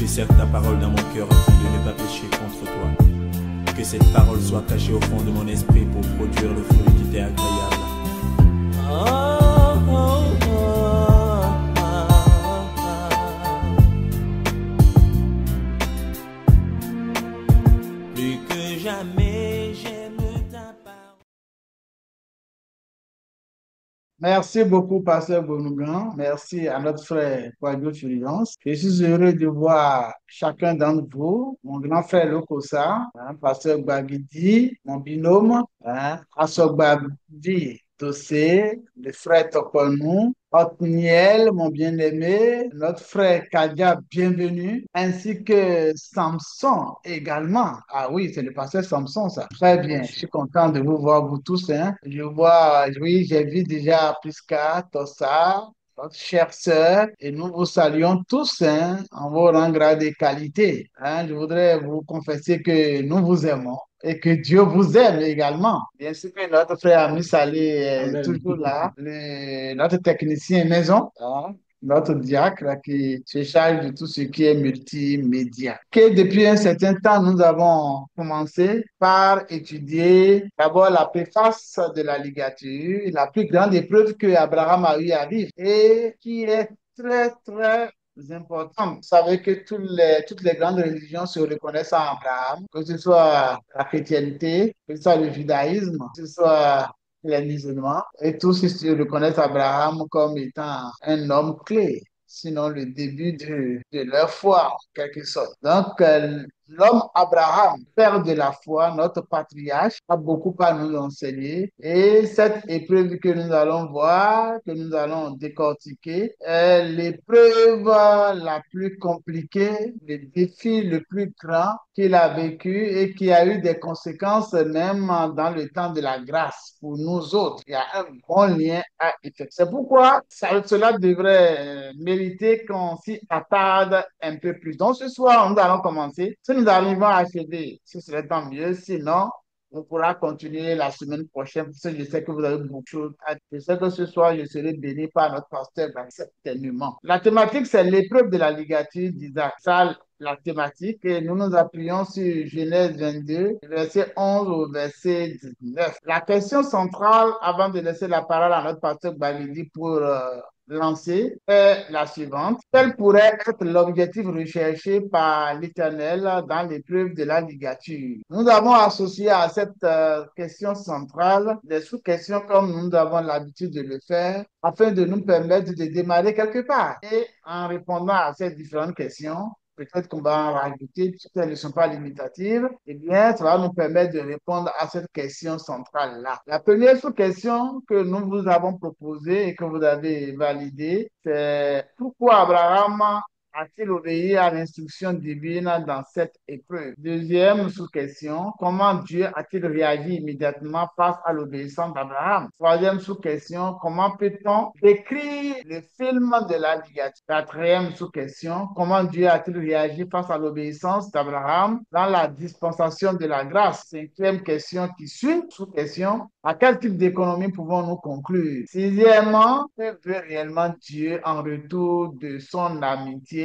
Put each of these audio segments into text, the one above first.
J'ai certes ta parole dans mon cœur afin de ne pas pécher contre toi. Que cette parole soit cachée au fond de mon esprit pour produire le fruit qui t'est agréable. Oh, oh, oh, Plus que jamais, j'aime ta parole. Merci beaucoup, Pasteur Bonougan. Merci à notre frère Kwadwo Fulgence. Je suis heureux de voir chacun d'entre vous, mon grand frère Lokosa, Pasteur Gbagidi, mon binôme, Asogbadi Tossé, le frère Tokonou, Othniel, mon bien-aimé, notre frère Kadia, bienvenue, ainsi que Samson également. Ah oui, c'est le pasteur Samson, ça. Très bien, je suis content de vous voir, vous tous, hein. Je vois, oui, j'ai vu déjà Priska, Tossa, notre chère sœur, et nous vous saluons tous, hein, en vos rangs, grades et qualités, hein. Je voudrais vous confesser que nous vous aimons et que Dieu vous aime également. Bien sûr que notre frère Ami Salé est Amen. toujours là, notre technicien maison, hein, notre diacre là, qui se charge de tout ce qui est multimédia. Que depuis un certain temps, nous avons commencé par étudier d'abord la préface de la ligature, la plus grande épreuve que Abraham a eu à vivre et qui est très, très important. Vous savez que toutes les grandes religions se reconnaissent en Abraham, que ce soit la chrétienté, que ce soit le judaïsme, que ce soit les musulmans, et tous ils se reconnaissent Abraham comme étant un homme clé, sinon le début de leur foi, en quelque sorte. Donc, l'homme Abraham, père de la foi, notre patriarche, a beaucoup à nous enseigner. Et cette épreuve que nous allons voir, que nous allons décortiquer, est l'épreuve la plus compliquée, le défi le plus grand qu'il a vécu et qui a eu des conséquences même dans le temps de la grâce pour nous autres. Il y a un bon lien à effectuer. C'est pourquoi cela devrait mériter qu'on s'y attarde un peu plus. Donc ce soir, nous allons commencer. Si nous arrivons à achever, ce serait tant mieux. Sinon, on pourra continuer la semaine prochaine parce que je sais que vous avez beaucoup de choses à dire. Je sais que ce soir, je serai béni par notre pasteur, certainement. La thématique, c'est l'épreuve de la ligature d'Isaac. Ça, la thématique et nous nous appuyons sur Genèse 22, verset 11 au verset 19. La question centrale, avant de laisser la parole à notre pasteur Balidi pour lancer, est la suivante. Quel pourrait être l'objectif recherché par l'Éternel dans l'épreuve de la ligature? Nous avons associé à cette question centrale des sous-questions comme nous avons l'habitude de le faire afin de nous permettre de démarrer quelque part. Et en répondant à ces différentes questions, peut-être qu'on va en rajouter, puisqu'elles ne sont pas limitatives, eh bien, ça va nous permettre de répondre à cette question centrale-là. La première sous-question que nous vous avons proposée et que vous avez validée, c'est pourquoi Abraham a-t-il obéi à l'instruction divine dans cette épreuve? Deuxième sous-question, comment Dieu a-t-il réagi immédiatement face à l'obéissance d'Abraham? Troisième sous-question, comment peut-on décrire le film de la ligature? Quatrième sous-question, comment Dieu a-t-il réagi face à l'obéissance d'Abraham dans la dispensation de la grâce? Cinquième question qui suit, sous-question, à quel type d'économie pouvons-nous conclure? Sixièmement, que veut réellement Dieu en retour de son amitié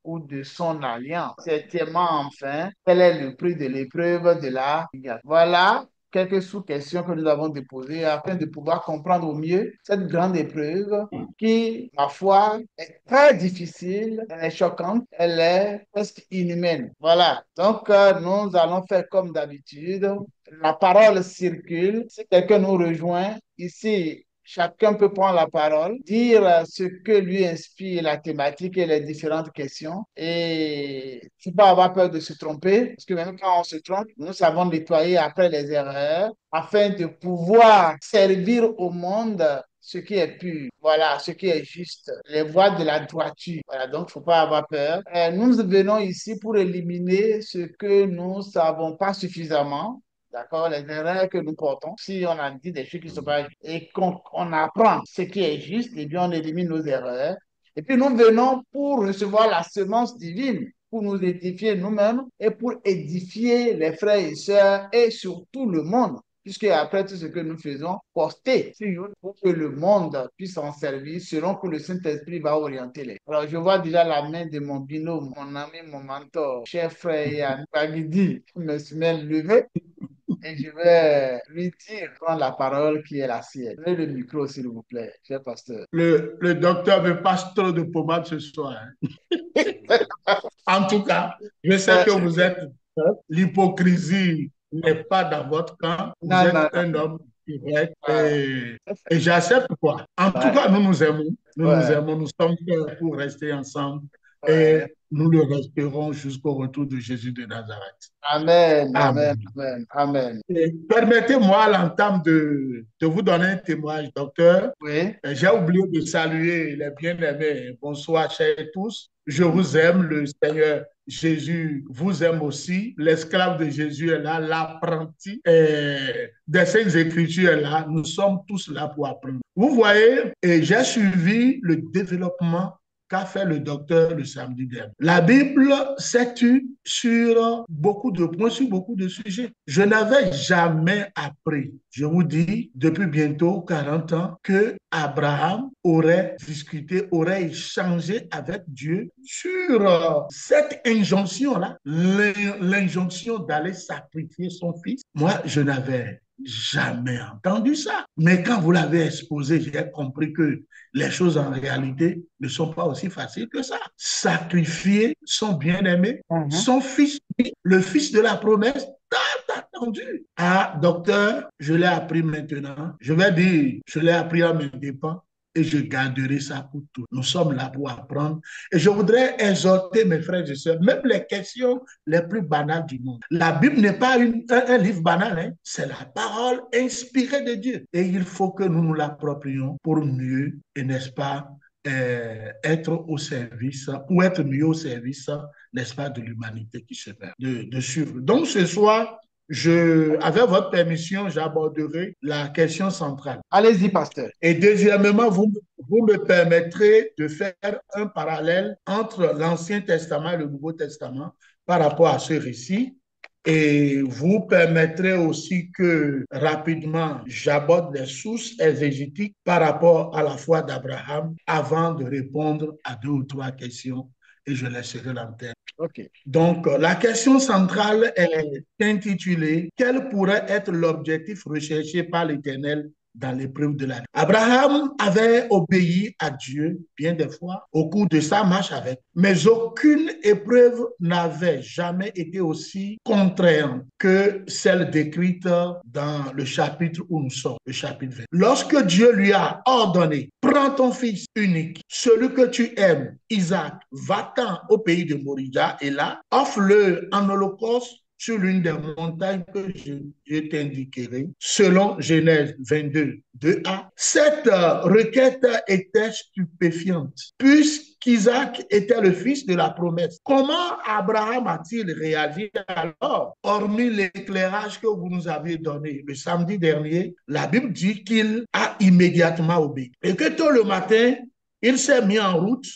ou de son alliance? Septièmement, enfin, quel est le prix de l'épreuve de la guerre? Voilà quelques sous-questions que nous avons déposées afin de pouvoir comprendre au mieux cette grande épreuve qui, ma foi, est très difficile, elle est choquante, elle est presque inhumaine. Voilà. Donc, nous allons faire comme d'habitude. La parole circule. Si quelqu'un nous rejoint, ici, chacun peut prendre la parole, dire ce que lui inspire la thématique et les différentes questions. Et il ne faut pas avoir peur de se tromper, parce que même quand on se trompe, nous savons nettoyer après les erreurs afin de pouvoir servir au monde ce qui est pur, voilà, ce qui est juste, les voies de la droiture. Voilà, donc il ne faut pas avoir peur. Nous venons ici pour éliminer ce que nous ne savons pas suffisamment. D'accord, les erreurs que nous portons, si on a dit des choses qui ne sont pas justes et qu'on apprend ce qui est juste, eh bien, on élimine nos erreurs. Et puis, nous venons pour recevoir la semence divine, pour nous édifier nous-mêmes et pour édifier les frères et sœurs et surtout le monde, puisque après tout ce que nous faisons, poster sur YouTube pour que le monde puisse s'en servir selon que le Saint-Esprit va orienter les. Alors, je vois déjà la main de mon binôme, mon ami, mon mentor, cher frère Yann Bagidi, me suis même levé. Et je vais lui dire, prendre la parole qui est la sienne. Prenez le micro, s'il vous plaît, cher pasteur. Le docteur me passe trop de pommade ce soir, hein. En tout cas, je sais que vous êtes, l'hypocrisie n'est pas dans votre camp. Vous Non, êtes non, un homme direct ouais, et j'accepte quoi. En tout ouais, cas, nous nous aimons. Nous nous ouais, aimons. Nous sommes faits pour rester ensemble et ouais. nous le resterons jusqu'au retour de Jésus de Nazareth. Amen, amen, Amen. amen, amen. Et permettez-moi à l'entame de vous donner un témoignage, docteur. Oui, J'ai oublié de saluer les bien-aimés. Bonsoir, chers tous. Je vous aime, le Seigneur Jésus vous aime aussi. L'esclave de Jésus est là, l'apprenti des Saintes Écritures est là. Nous sommes tous là pour apprendre. Vous voyez, et j'ai suivi le développement qu'a fait le docteur le samedi dernier. La Bible s'est tue sur beaucoup de points, sur beaucoup de sujets. Je n'avais jamais appris, je vous dis, depuis bientôt 40 ans, que Abraham aurait discuté, aurait échangé avec Dieu sur cette injonction-là, l'injonction d'aller sacrifier son fils. Moi, je n'avais jamais entendu ça. Mais quand vous l'avez exposé, j'ai compris que les choses en réalité ne sont pas aussi faciles que ça. Sacrifier son bien-aimé, son fils, le fils de la promesse, tant attendu. Ah, docteur, je l'ai appris maintenant. Je vais dire, je l'ai appris à mes dépens et je garderai ça pour tout. Nous sommes là pour apprendre. Et je voudrais exhorter mes frères et sœurs, même les questions les plus banales du monde. La Bible n'est pas un livre banal, hein? C'est la parole inspirée de Dieu. Et il faut que nous nous l'approprions pour mieux, et n'est-ce pas, être au service, ou être mieux au service, n'est-ce pas, de l'humanité qui se perd, de suivre. Donc ce soir, avec votre permission, j'aborderai la question centrale. allez-y, pasteur. Et deuxièmement, vous me permettrez de faire un parallèle entre l'Ancien Testament et le Nouveau Testament par rapport à ce récit. Et vous permettrez aussi que rapidement, j'aborde les sources exégétiques par rapport à la foi d'Abraham avant de répondre à 2 ou 3 questions et je laisserai l'antenne. OK. Donc, la question centrale est intitulée « Quel pourrait être l'objectif recherché par l'Éternel dans l'épreuve de la vie ?» Abraham avait obéi à Dieu bien des fois au cours de sa marche avec, mais aucune épreuve n'avait jamais été aussi contraignante que celle décrite dans le chapitre où nous sommes, le chapitre 20. Lorsque Dieu lui a ordonné, prends ton fils unique, celui que tu aimes, Isaac, va-t'en au pays de Moria et là, offre-le en holocauste sur l'une des montagnes que je t'indiquerai, selon Genèse 22, 2a. Cette requête était stupéfiante, puisqu'Isaac était le fils de la promesse. Comment Abraham a-t-il réagi alors, hormis l'éclairage que vous nous avez donné le samedi dernier? La Bible dit qu'il a immédiatement obéi. Et que tôt le matin, il s'est mis en route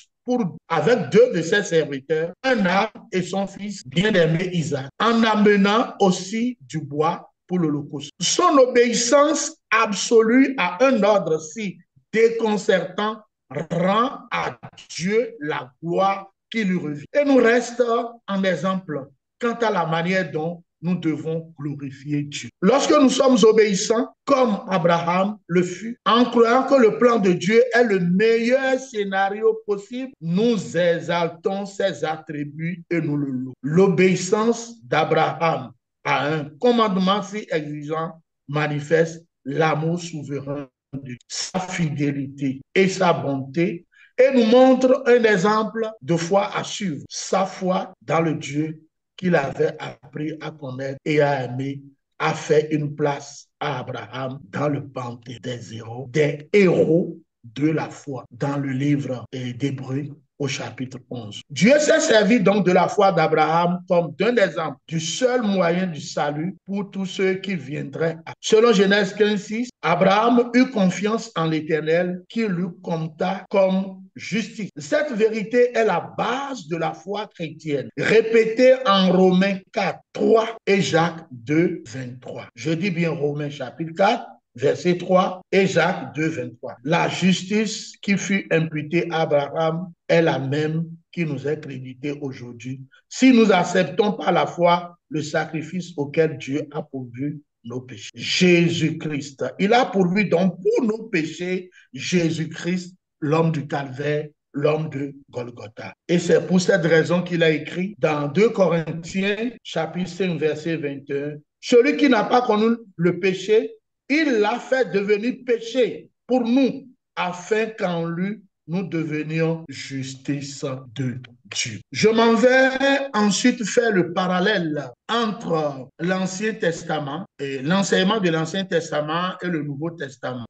avec 2 de ses serviteurs, un âne et son fils bien-aimé Isaac, en amenant aussi du bois pour l'Holocauste. Son obéissance absolue à un ordre si déconcertant rend à Dieu la gloire qui lui revient. Et nous reste en exemple quant à la manière dont nous devons glorifier Dieu. Lorsque nous sommes obéissants, comme Abraham le fut, en croyant que le plan de Dieu est le meilleur scénario possible, nous exaltons ses attributs et nous le louons. L'obéissance d'Abraham à un commandement si exigeant manifeste l'amour souverain de Dieu, sa fidélité et sa bonté, et nous montre un exemple de foi à suivre, sa foi dans le Dieu qu'il avait appris à connaître et à aimer, a fait une place à Abraham dans le panthéon des héros de la foi. Dans le livre d'Hébreux, au chapitre 11. Dieu s'est servi donc de la foi d'Abraham comme d'un exemple, du seul moyen du salut pour tous ceux qui viendraient. Selon Genèse 15:6, Abraham eut confiance en l'Éternel qui lui compta comme justice. Cette vérité est la base de la foi chrétienne, répétée en Romains 4:3 et Jacques 2:23. Je dis bien Romains chapitre 4, verset 3 et Jacques 2:23. La justice qui fut imputée à Abraham est la même qui nous est créditée aujourd'hui si nous acceptons par la foi le sacrifice auquel Dieu a pourvu nos péchés. Jésus-Christ. Il a pourvu donc pour nos péchés Jésus-Christ, l'homme du calvaire, l'homme de Golgotha. Et c'est pour cette raison qu'il a écrit dans 2 Corinthiens, chapitre 5, verset 21, « Celui qui n'a pas connu le péché, il l'a fait devenir péché pour nous, afin qu'en lui, nous devenions justice de Dieu. » Je m'en vais ensuite faire le parallèle entre l'Ancien Testament et l'enseignement de l'Ancien Testament et le Nouveau Testament.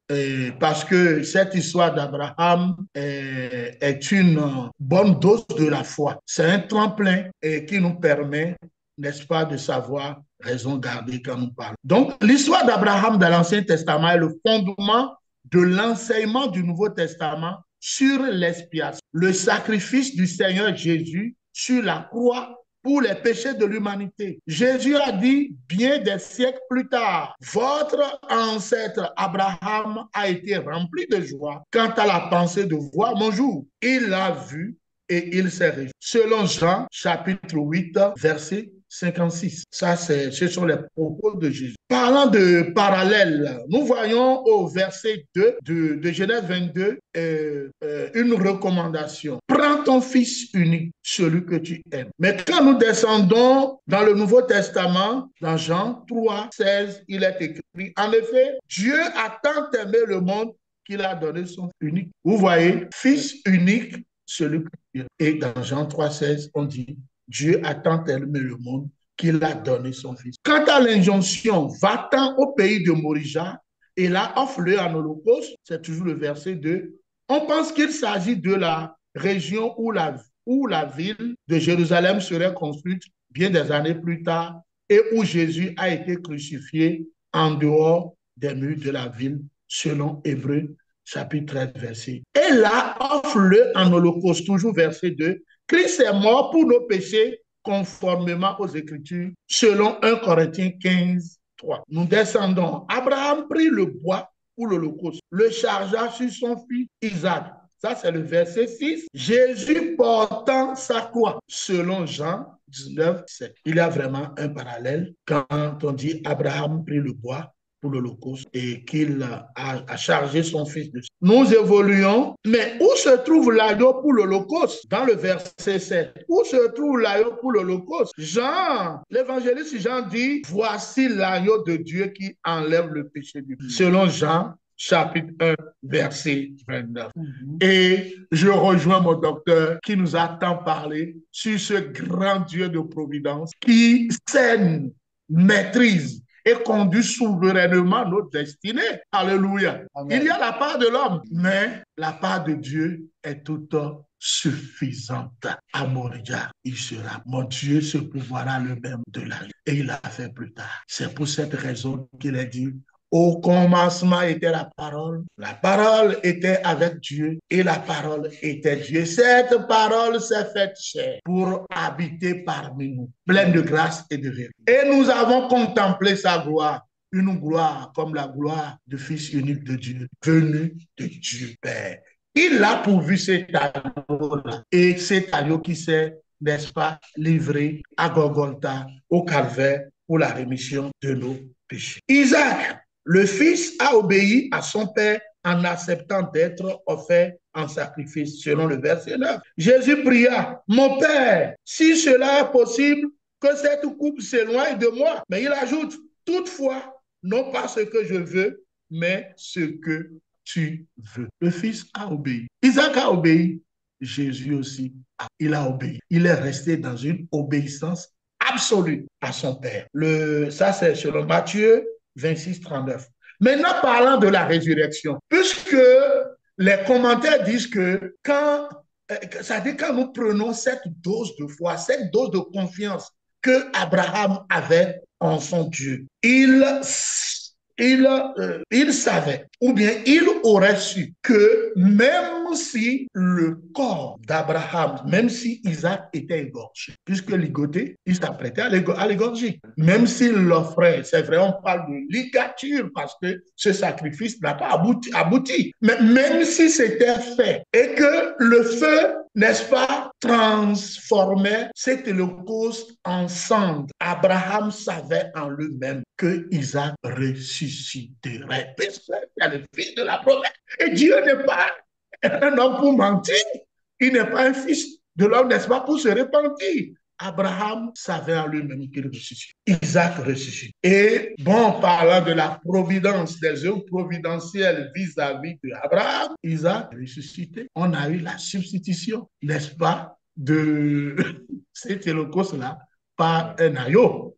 Parce que cette histoire d'Abraham est une bonne dose de la foi. C'est un tremplin qui nous permet, n'est-ce pas, de savoir raison garder quand nous parlons. Donc, l'histoire d'Abraham dans l'Ancien Testament est le fondement de l'enseignement du Nouveau Testament sur l'expiation, le sacrifice du Seigneur Jésus sur la croix pour les péchés de l'humanité. Jésus a dit bien des siècles plus tard, votre ancêtre Abraham a été rempli de joie quant à la pensée de voir mon jour. Il l'a vu et il s'est réjoui. Selon Jean, chapitre 8, verset 56. Ça, ce sont les propos de Jésus. Parlant de parallèle, nous voyons au verset 2 de Genèse 22 une recommandation. Prends ton fils unique, celui que tu aimes. Mais quand nous descendons dans le Nouveau Testament, dans Jean 3, 16, il est écrit, en effet, Dieu a tant aimé le monde qu'il a donné son fils unique. Vous voyez, fils unique, celui que tu aimes. Et dans Jean 3, 16, on dit, Dieu a tant aimé le monde qu'il a donné son fils. Quant à l'injonction, va-t'en au pays de Morija et là offre-le en holocauste, c'est toujours le verset 2. On pense qu'il s'agit de la région où la ville de Jérusalem serait construite bien des années plus tard et où Jésus a été crucifié en dehors des murs de la ville, selon Hébreux chapitre 13, verset. Et là, offre-le en holocauste, toujours verset 2. Christ est mort pour nos péchés conformément aux Écritures, selon 1 Corinthiens 15, 3. Nous descendons. Abraham prit le bois pour l'holocauste, le chargea sur son fils Isaac. Ça, c'est le verset 6. Jésus portant sa croix, selon Jean 19, 7. Il y a vraiment un parallèle quand on dit Abraham prit le bois pour l'holocauste et qu'il a chargé son fils dessus. Nous évoluons, mais où se trouve l'agneau pour l'holocauste? Dans le verset 7. Où se trouve l'agneau pour l'holocauste? Jean, l'évangéliste Jean dit, voici l'agneau de Dieu qui enlève le péché du monde. Selon Jean, chapitre 1, verset 29. Et je rejoins mon docteur qui nous a tant parlé sur ce grand Dieu de providence qui saigne, maîtrise et conduit souverainement notre destinée. Alléluia. Amen. Il y a la part de l'homme, mais la part de Dieu est toute suffisante. À mon regard, il sera. Mon Dieu se pouvoira le même de la vie. Et il l'a fait plus tard. C'est pour cette raison qu'il a dit, au commencement était la parole était avec Dieu et la parole était Dieu. Cette parole s'est faite chair pour habiter parmi nous, pleine de grâce et de vérité. Et nous avons contemplé sa gloire, une gloire comme la gloire du Fils unique de Dieu, venu de Dieu Père. Il a pourvu cet agneau-là et cet agneau qui s'est, n'est-ce pas, livré à Golgotha, au calvaire, pour la rémission de nos péchés. Isaac, le fils, a obéi à son père en acceptant d'être offert en sacrifice, selon le verset 9. Jésus pria, mon père, si cela est possible, que cette coupe s'éloigne de moi. Mais il ajoute, toutefois, non pas ce que je veux, mais ce que tu veux. Le fils a obéi. Isaac a obéi. Jésus aussi, il a obéi. Il est resté dans une obéissance absolue à son père. Ça, c'est selon Matthieu 26, 39. Maintenant, parlant de la résurrection, puisque les commentaires disent que quand ça dit quand nous prenons cette dose de foi, cette dose de confiance que Abraham avait en son Dieu, il savait, ou bien il aurait su que même si le corps d'Abraham, même si Isaac était égorgé, puisque ligoté, il s'apprêtait à l'égorger, même s'il l'offrait, c'est vrai, on parle de ligature parce que ce sacrifice n'a pas abouti, mais même si c'était fait et que le feu, n'est-ce pas, transformait cet holocauste en cendre, Abraham savait en lui-même que Isaac ressusciterait. C'est le fils de la promesse. Et Dieu n'est pas un homme pour mentir. Il n'est pas un fils de l'homme, n'est-ce pas, pour se repentir. Abraham savait en lui-même qu'il ressuscite. Isaac ressuscite. Et bon, parlant de la providence, des œuvres providentielles vis-à-vis d'Abraham, Isaac ressuscité. On a eu la substitution, n'est-ce pas, de cet holocauste-là par un agneau.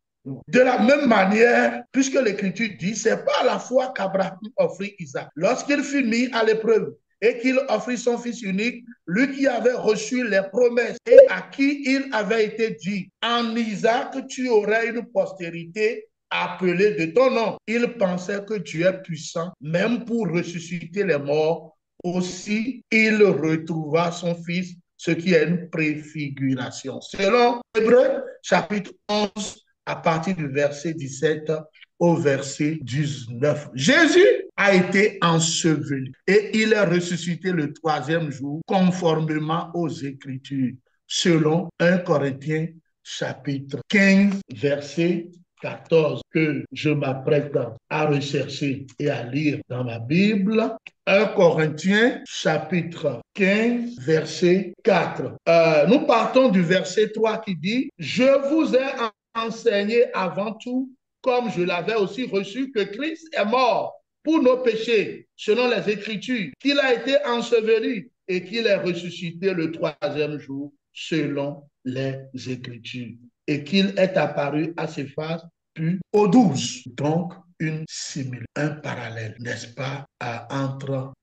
De la même manière, puisque l'Écriture dit, c'est par la foi qu'Abraham offrit Isaac. Lorsqu'il fut mis à l'épreuve et qu'il offrit son fils unique, lui qui avait reçu les promesses et à qui il avait été dit, en Isaac, tu aurais une postérité appelée de ton nom. Il pensait que Dieu est puissant, même pour ressusciter les morts. Aussi, il retrouva son fils, ce qui est une préfiguration. Selon Hébreux, chapitre 11, à partir du verset 17 au verset 19. Jésus a été enseveli et il est ressuscité le troisième jour conformément aux Écritures, selon 1 Corinthiens chapitre 15, verset 14, que je m'apprête à rechercher et à lire dans ma Bible. 1 Corinthiens chapitre 15, verset 4. Nous partons du verset 3 qui dit « Je vous ai enseigné avant tout, comme je l'avais aussi reçu, que Christ est mort pour nos péchés, selon les Écritures, qu'il a été enseveli et qu'il est ressuscité le troisième jour, selon les Écritures, et qu'il est apparu à Céphas, puis aux 12. » Donc, une similitude, un parallèle, n'est-ce pas, entre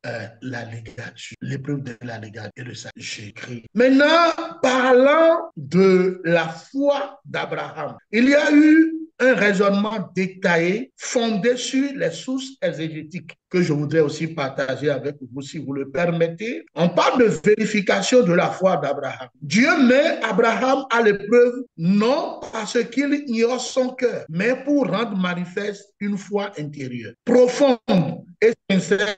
la ligature, l'épreuve de la ligature et le sacrifice. J'écris. Maintenant, parlant de la foi d'Abraham, il y a eu un raisonnement détaillé fondé sur les sources exégétiques que je voudrais aussi partager avec vous, si vous le permettez. On parle de vérification de la foi d'Abraham. Dieu met Abraham à l'épreuve, non parce qu'il ignore son cœur, mais pour rendre manifeste une foi intérieure, profonde et sincère,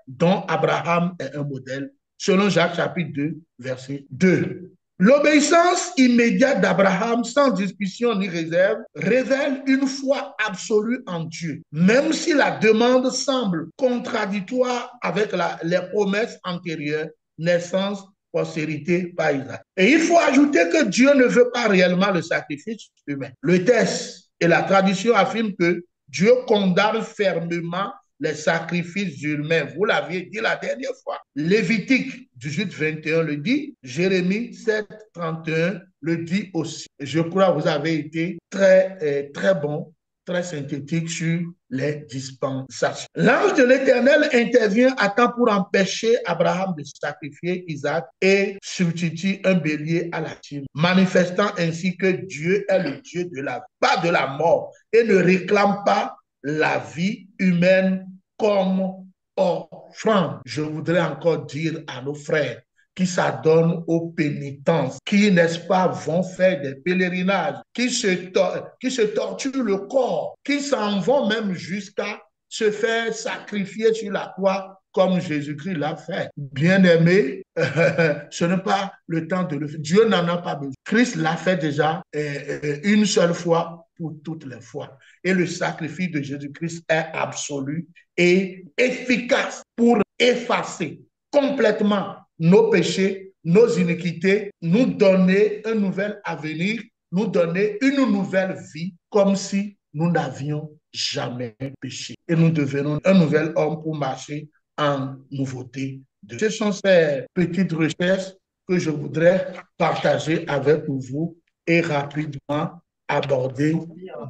dont Abraham est un modèle, selon Jacques chapitre 2, verset 2. L'obéissance immédiate d'Abraham, sans discussion ni réserve, révèle une foi absolue en Dieu, même si la demande semble contradictoire avec les promesses antérieures, naissance, postérité par Isaac. Et il faut ajouter que Dieu ne veut pas réellement le sacrifice humain. Le texte et la tradition affirment que Dieu condamne fermement les sacrifices humains. Vous l'aviez dit la dernière fois. Lévitique 18, 21 le dit. Jérémie 7, 31 le dit aussi. Je crois que vous avez été très bon, très synthétique sur les dispensations. L'ange de l'Éternel intervient à temps pour empêcher Abraham de sacrifier Isaac et substitue un bélier à la dîme, manifestant ainsi que Dieu est le Dieu de la vie, pas de la mort, et ne réclame pas la vie humaine comme offrande. Je voudrais encore dire à nos frères qui s'adonnent aux pénitences, qui, n'est-ce pas, vont faire des pèlerinages, qui se torturent le corps, qui s'en vont même jusqu'à se faire sacrifier sur la croix comme Jésus-Christ l'a fait. Bien-aimé, ce n'est pas le temps de le faire. Dieu n'en a pas besoin. Christ l'a fait déjà une seule fois pour toutes les fois. Et le sacrifice de Jésus-Christ est absolu et efficace pour effacer complètement nos péchés, nos iniquités, nous donner un nouvel avenir, nous donner une nouvelle vie, comme si nous n'avions jamais péché. Et nous devenons un nouvel homme pour marcher en nouveauté. Ce sont ces petites recherches que je voudrais partager avec vous et rapidement aborder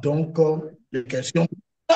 donc les questions.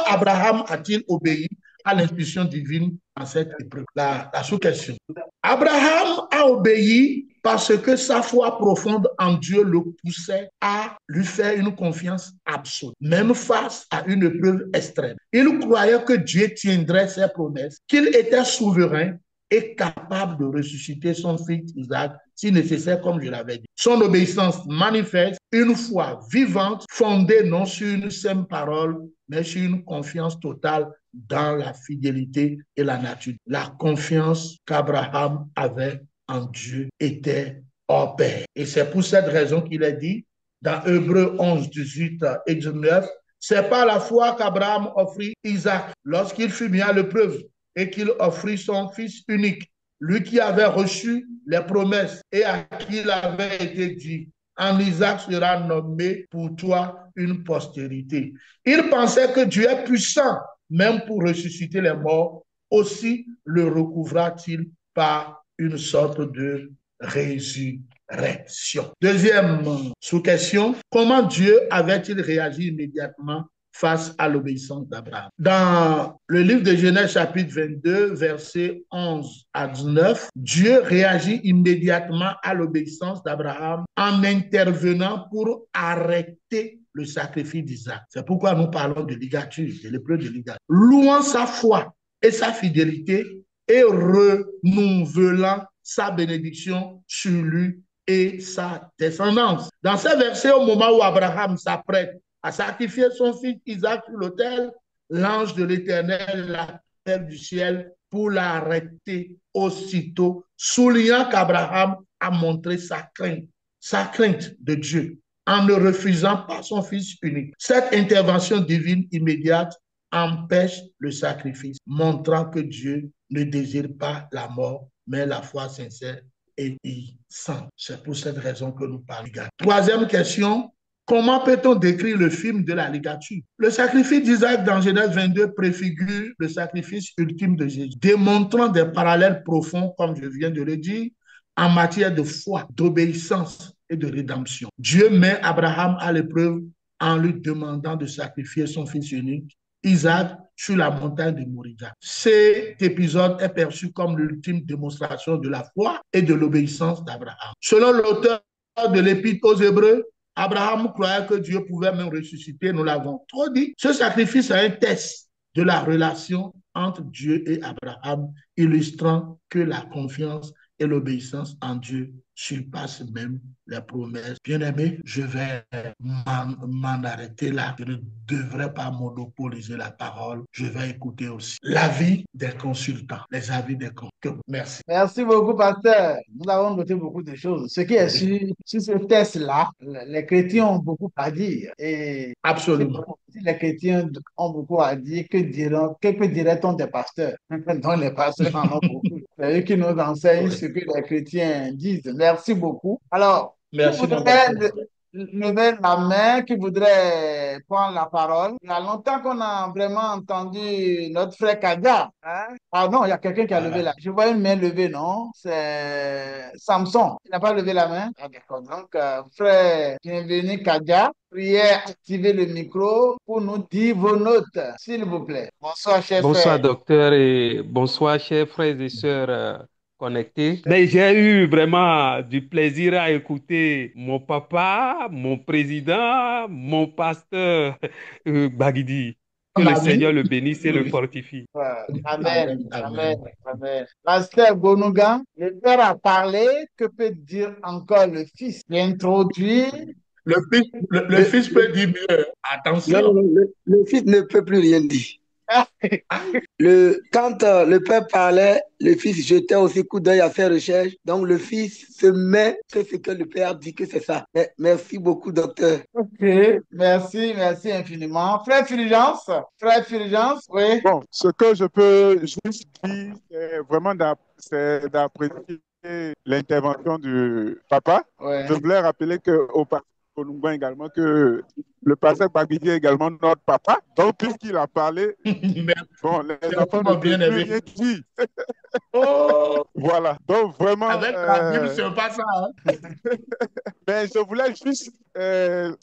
Abraham a-t-il obéi à l'instruction divine dans cette épreuve? La sous-question. Abraham a obéi parce que sa foi profonde en Dieu le poussait à lui faire une confiance absolue, même face à une épreuve extrême. Il croyait que Dieu tiendrait ses promesses, qu'il était souverain et capable de ressusciter son fils Isaac si nécessaire, comme je l'avais dit. Son obéissance manifeste une foi vivante fondée non sur une simple parole, mais sur une confiance totale dans la fidélité et la nature. La confiance qu'Abraham avait en Dieu était hors pair. Et c'est pour cette raison qu'il est dit dans Hébreux 11, 18 et 19, c'est par la foi qu'Abraham offrit Isaac lorsqu'il fut mis à l'épreuve et qu'il offrit son fils unique, lui qui avait reçu les promesses et à qui il avait été dit, en Isaac sera nommé pour toi une postérité. Il pensait que Dieu est puissant, même pour ressusciter les morts, aussi le recouvra-t-il par une sorte de résurrection. Deuxième sous-question, comment Dieu avait-il réagi immédiatement face à l'obéissance d'Abraham? Dans le livre de Genèse chapitre 22, versets 11 à 19, Dieu réagit immédiatement à l'obéissance d'Abraham en intervenant pour arrêter le sacrifice d'Isaac. C'est pourquoi nous parlons de ligature, de l'épreuve de ligature. Louant sa foi et sa fidélité et renouvelant sa bénédiction sur lui et sa descendance. Dans ces versets, au moment où Abraham s'apprête à sacrifier son fils Isaac sur l'autel, l'ange de l'Éternel l'appelle du ciel pour l'arrêter aussitôt, soulignant qu'Abraham a montré sa crainte de Dieu en ne refusant pas son fils unique. Cette intervention divine immédiate empêche le sacrifice, montrant que Dieu ne désire pas la mort, mais la foi sincère et innocente. C'est pour cette raison que nous parlons. Troisième question, comment peut-on décrire le film de la ligature? Le sacrifice d'Isaac dans Genèse 22 préfigure le sacrifice ultime de Jésus, démontrant des parallèles profonds, comme je viens de le dire, en matière de foi, d'obéissance et de rédemption. Dieu met Abraham à l'épreuve en lui demandant de sacrifier son fils unique, Isaac, sur la montagne de Moriah. Cet épisode est perçu comme l'ultime démonstration de la foi et de l'obéissance d'Abraham. Selon l'auteur de l'Épître aux Hébreux, Abraham croyait que Dieu pouvait même ressusciter, nous l'avons trop dit. Ce sacrifice est un test de la relation entre Dieu et Abraham, illustrant que la confiance et l'obéissance en Dieu surpassent même les promesses. Bien-aimé, je vais m'en arrêter là. Je ne devrais pas monopoliser la parole. Je vais écouter aussi l'avis des consultants, les avis des consultants. Merci. Merci beaucoup, pasteur. Nous avons noté beaucoup de choses. Ce qui est sur ce test-là, les chrétiens ont beaucoup à dire. Et absolument. Si les chrétiens ont beaucoup à dire, que dirait-on des pasteurs? Donc, les pasteurs en ont beaucoup. C'est eux qui nous enseignent ce que les chrétiens disent. Merci beaucoup. Alors, merci, lever la main, qui voudrait prendre la parole. Il y a longtemps qu'on a vraiment entendu notre frère Kadia. Hein? Ah non, il y a quelqu'un qui a levé la main. Je vois une main levée, non? C'est Samson. Il n'a pas levé la main? Ah, d'accord. Donc, frère, bienvenue Kadia. Priez activer le micro pour nous dire vos notes, s'il vous plaît. Bonsoir, chers frères. Bonsoir, docteur, et bonsoir, chers frères et sœurs connectés. Mais j'ai eu vraiment du plaisir à écouter mon papa, mon président, mon pasteur Bagidi. Que le Seigneur le bénisse et le fortifie. Amen. Amen. Amen. Pasteur Gonuga, le Père a parlé. Que peut dire encore le Fils? Introduit. Le Fils peut dire mieux. Attention. Non, le Fils ne peut plus rien dire. Quand le Père parlait, le Fils jetait aussi coup d'œil à ses recherches. Donc le Fils se met que ce que le Père dit que c'est ça. Merci beaucoup, docteur. Ok, merci infiniment. Frère Fulgence, oui. Bon, ce que je peux juste dire, c'est vraiment d'apprécier l'intervention du papa. Ouais. Je voulais rappeler qu'au pasteur Kolumba également, que le pasteur Bagidi est également notre papa. Donc, puisqu'il a parlé, bon, les enfants ne peuvent plus rien dire. Oh. Voilà. Donc, vraiment... Avec la Bible, c'est pas ça. Hein? Mais je voulais juste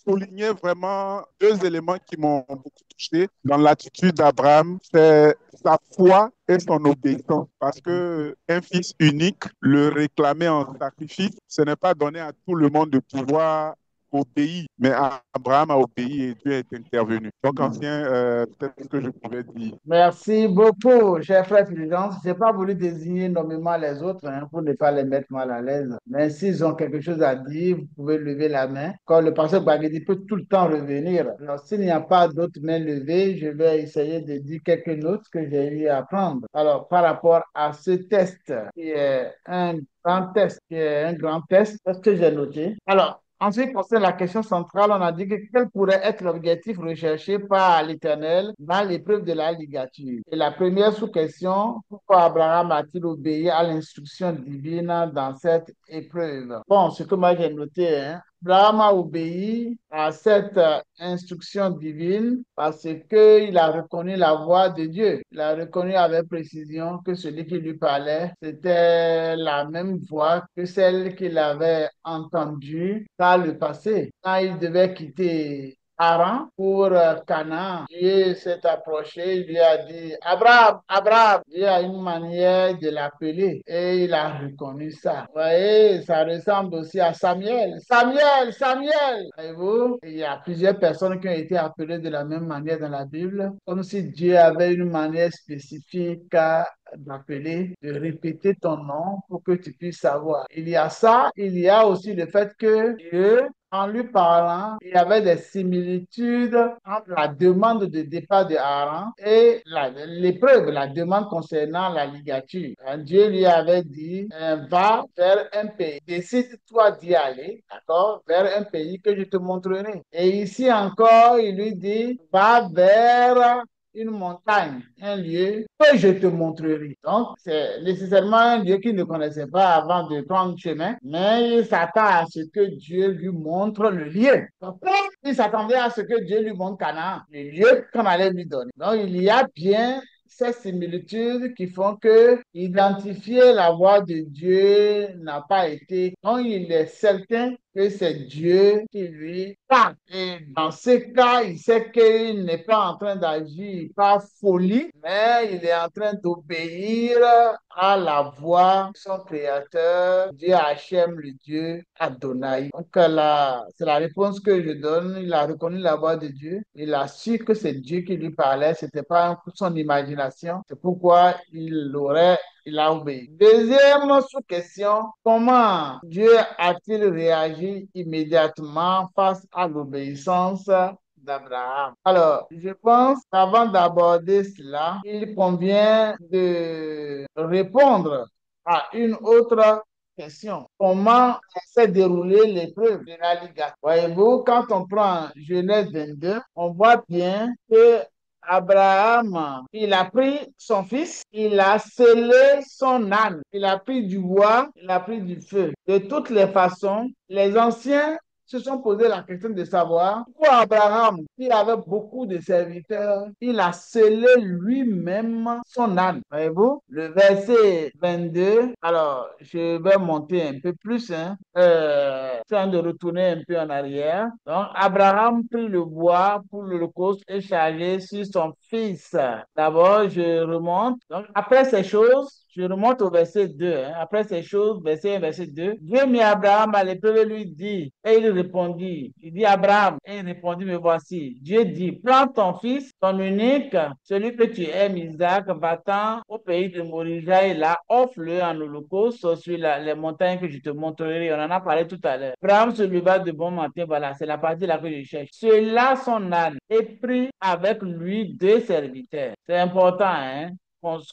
souligner vraiment deux éléments qui m'ont beaucoup touché dans l'attitude d'Abraham. C'est sa foi et son obéissance. Parce que un fils unique, le réclamer en sacrifice, ce n'est pas donné à tout le monde de pouvoir obéir. Mais Abraham a obéi et Dieu est intervenu. Donc, ancien, peut-être ce que je pouvais dire. Merci beaucoup, cher frère Fulgence. Je n'ai pas voulu désigner nommément les autres pour ne pas les mettre mal à l'aise. Mais s'ils ont quelque chose à dire, vous pouvez lever la main. Comme le pasteur Bagedi peut tout le temps revenir. Alors, s'il n'y a pas d'autres mains levées, je vais essayer de dire quelques notes que j'ai eu à prendre. Alors, par rapport à ce test, qui est un grand test, ce que j'ai noté. Alors, en ce qui concerne la question centrale, on a dit que quel pourrait être l'objectif recherché par l'Éternel dans l'épreuve de la ligature. Et la première sous-question, pourquoi Abraham a-t-il obéi à l'instruction divine dans cette épreuve? Bon, ce que moi j'ai noté, Abraham a obéi à cette instruction divine parce qu'il a reconnu la voix de Dieu. Il a reconnu avec précision que celui qui lui parlait, c'était la même voix que celle qu'il avait entendue par le passé. Quand il devait quitter Haran pour Canaan, Dieu s'est approché, il lui a dit, Abraham, Abraham. Dieu a une manière de l'appeler et il a reconnu ça. Vous voyez, ça ressemble aussi à Samuel. Samuel, Samuel. Voyez-vous, il y a plusieurs personnes qui ont été appelées de la même manière dans la Bible, comme si Dieu avait une manière spécifique d'appeler, de répéter ton nom pour que tu puisses savoir. Il y a ça, il y a aussi le fait que Dieu, en lui parlant, il y avait des similitudes entre la demande de départ de Aaron et l'épreuve, la demande concernant la ligature. Dieu lui avait dit, va vers un pays, décide-toi d'y aller, d'accord, vers un pays que je te montrerai. Et ici encore, il lui dit, va vers une montagne, un lieu que je te montrerai. Donc, c'est nécessairement un lieu qu'il ne connaissait pas avant de prendre chemin, mais il s'attend à ce que Dieu lui montre le lieu. Donc, il s'attendait à ce que Dieu lui montre Canaan, le lieu qu'on allait lui donner. Donc, il y a bien ces similitudes qui font que identifier la voix de Dieu n'a pas été. Donc, il est certain que c'est Dieu qui lui parle. Et dans ce cas, il sait qu'il n'est pas en train d'agir par folie, mais il est en train d'obéir à la voix de son créateur, Dieu Hachem, le Dieu Adonai. Donc là, c'est la réponse que je donne. Il a reconnu la voix de Dieu. Il a su que c'est Dieu qui lui parlait. C'était pas un coup de son imagination. C'est pourquoi il a obéi. Deuxième sous-question, comment Dieu a-t-il réagi immédiatement face à l'obéissance d'Abraham? Alors, je pense qu'avant d'aborder cela, il convient de répondre à une autre question. Comment s'est déroulée l'épreuve de la Liga? Voyez-vous, quand on prend Genèse 22, on voit bien que Abraham, il a pris son fils, il a scellé son âne, il a pris du bois, il a pris du feu. De toutes les façons, les anciens se sont posé la question de savoir pourquoi Abraham, qui avait beaucoup de serviteurs, il a scellé lui-même son âne. Voyez-vous, le verset 22, alors je vais monter un peu plus, train de retourner un peu en arrière. Donc, Abraham prit le bois pour l'holocauste et chargé sur son fils. D'abord, je remonte. Donc, après ces choses, je remonte au verset 2. Après ces choses, verset 1, verset 2. Dieu mit Abraham à l'épreuve et lui dit, et il répondit, il dit Abraham, et il répondit, me voici. Dieu dit, prends ton fils, ton unique, celui que tu aimes, Isaac, va-t'en au pays de Morija et là, offre-le en holocauste sur les montagnes que je te montrerai. On en a parlé tout à l'heure. Abraham se leva de bon matin, voilà, c'est la partie là que je cherche. Cela, son âne, et prit avec lui 2 serviteurs. C'est important, hein?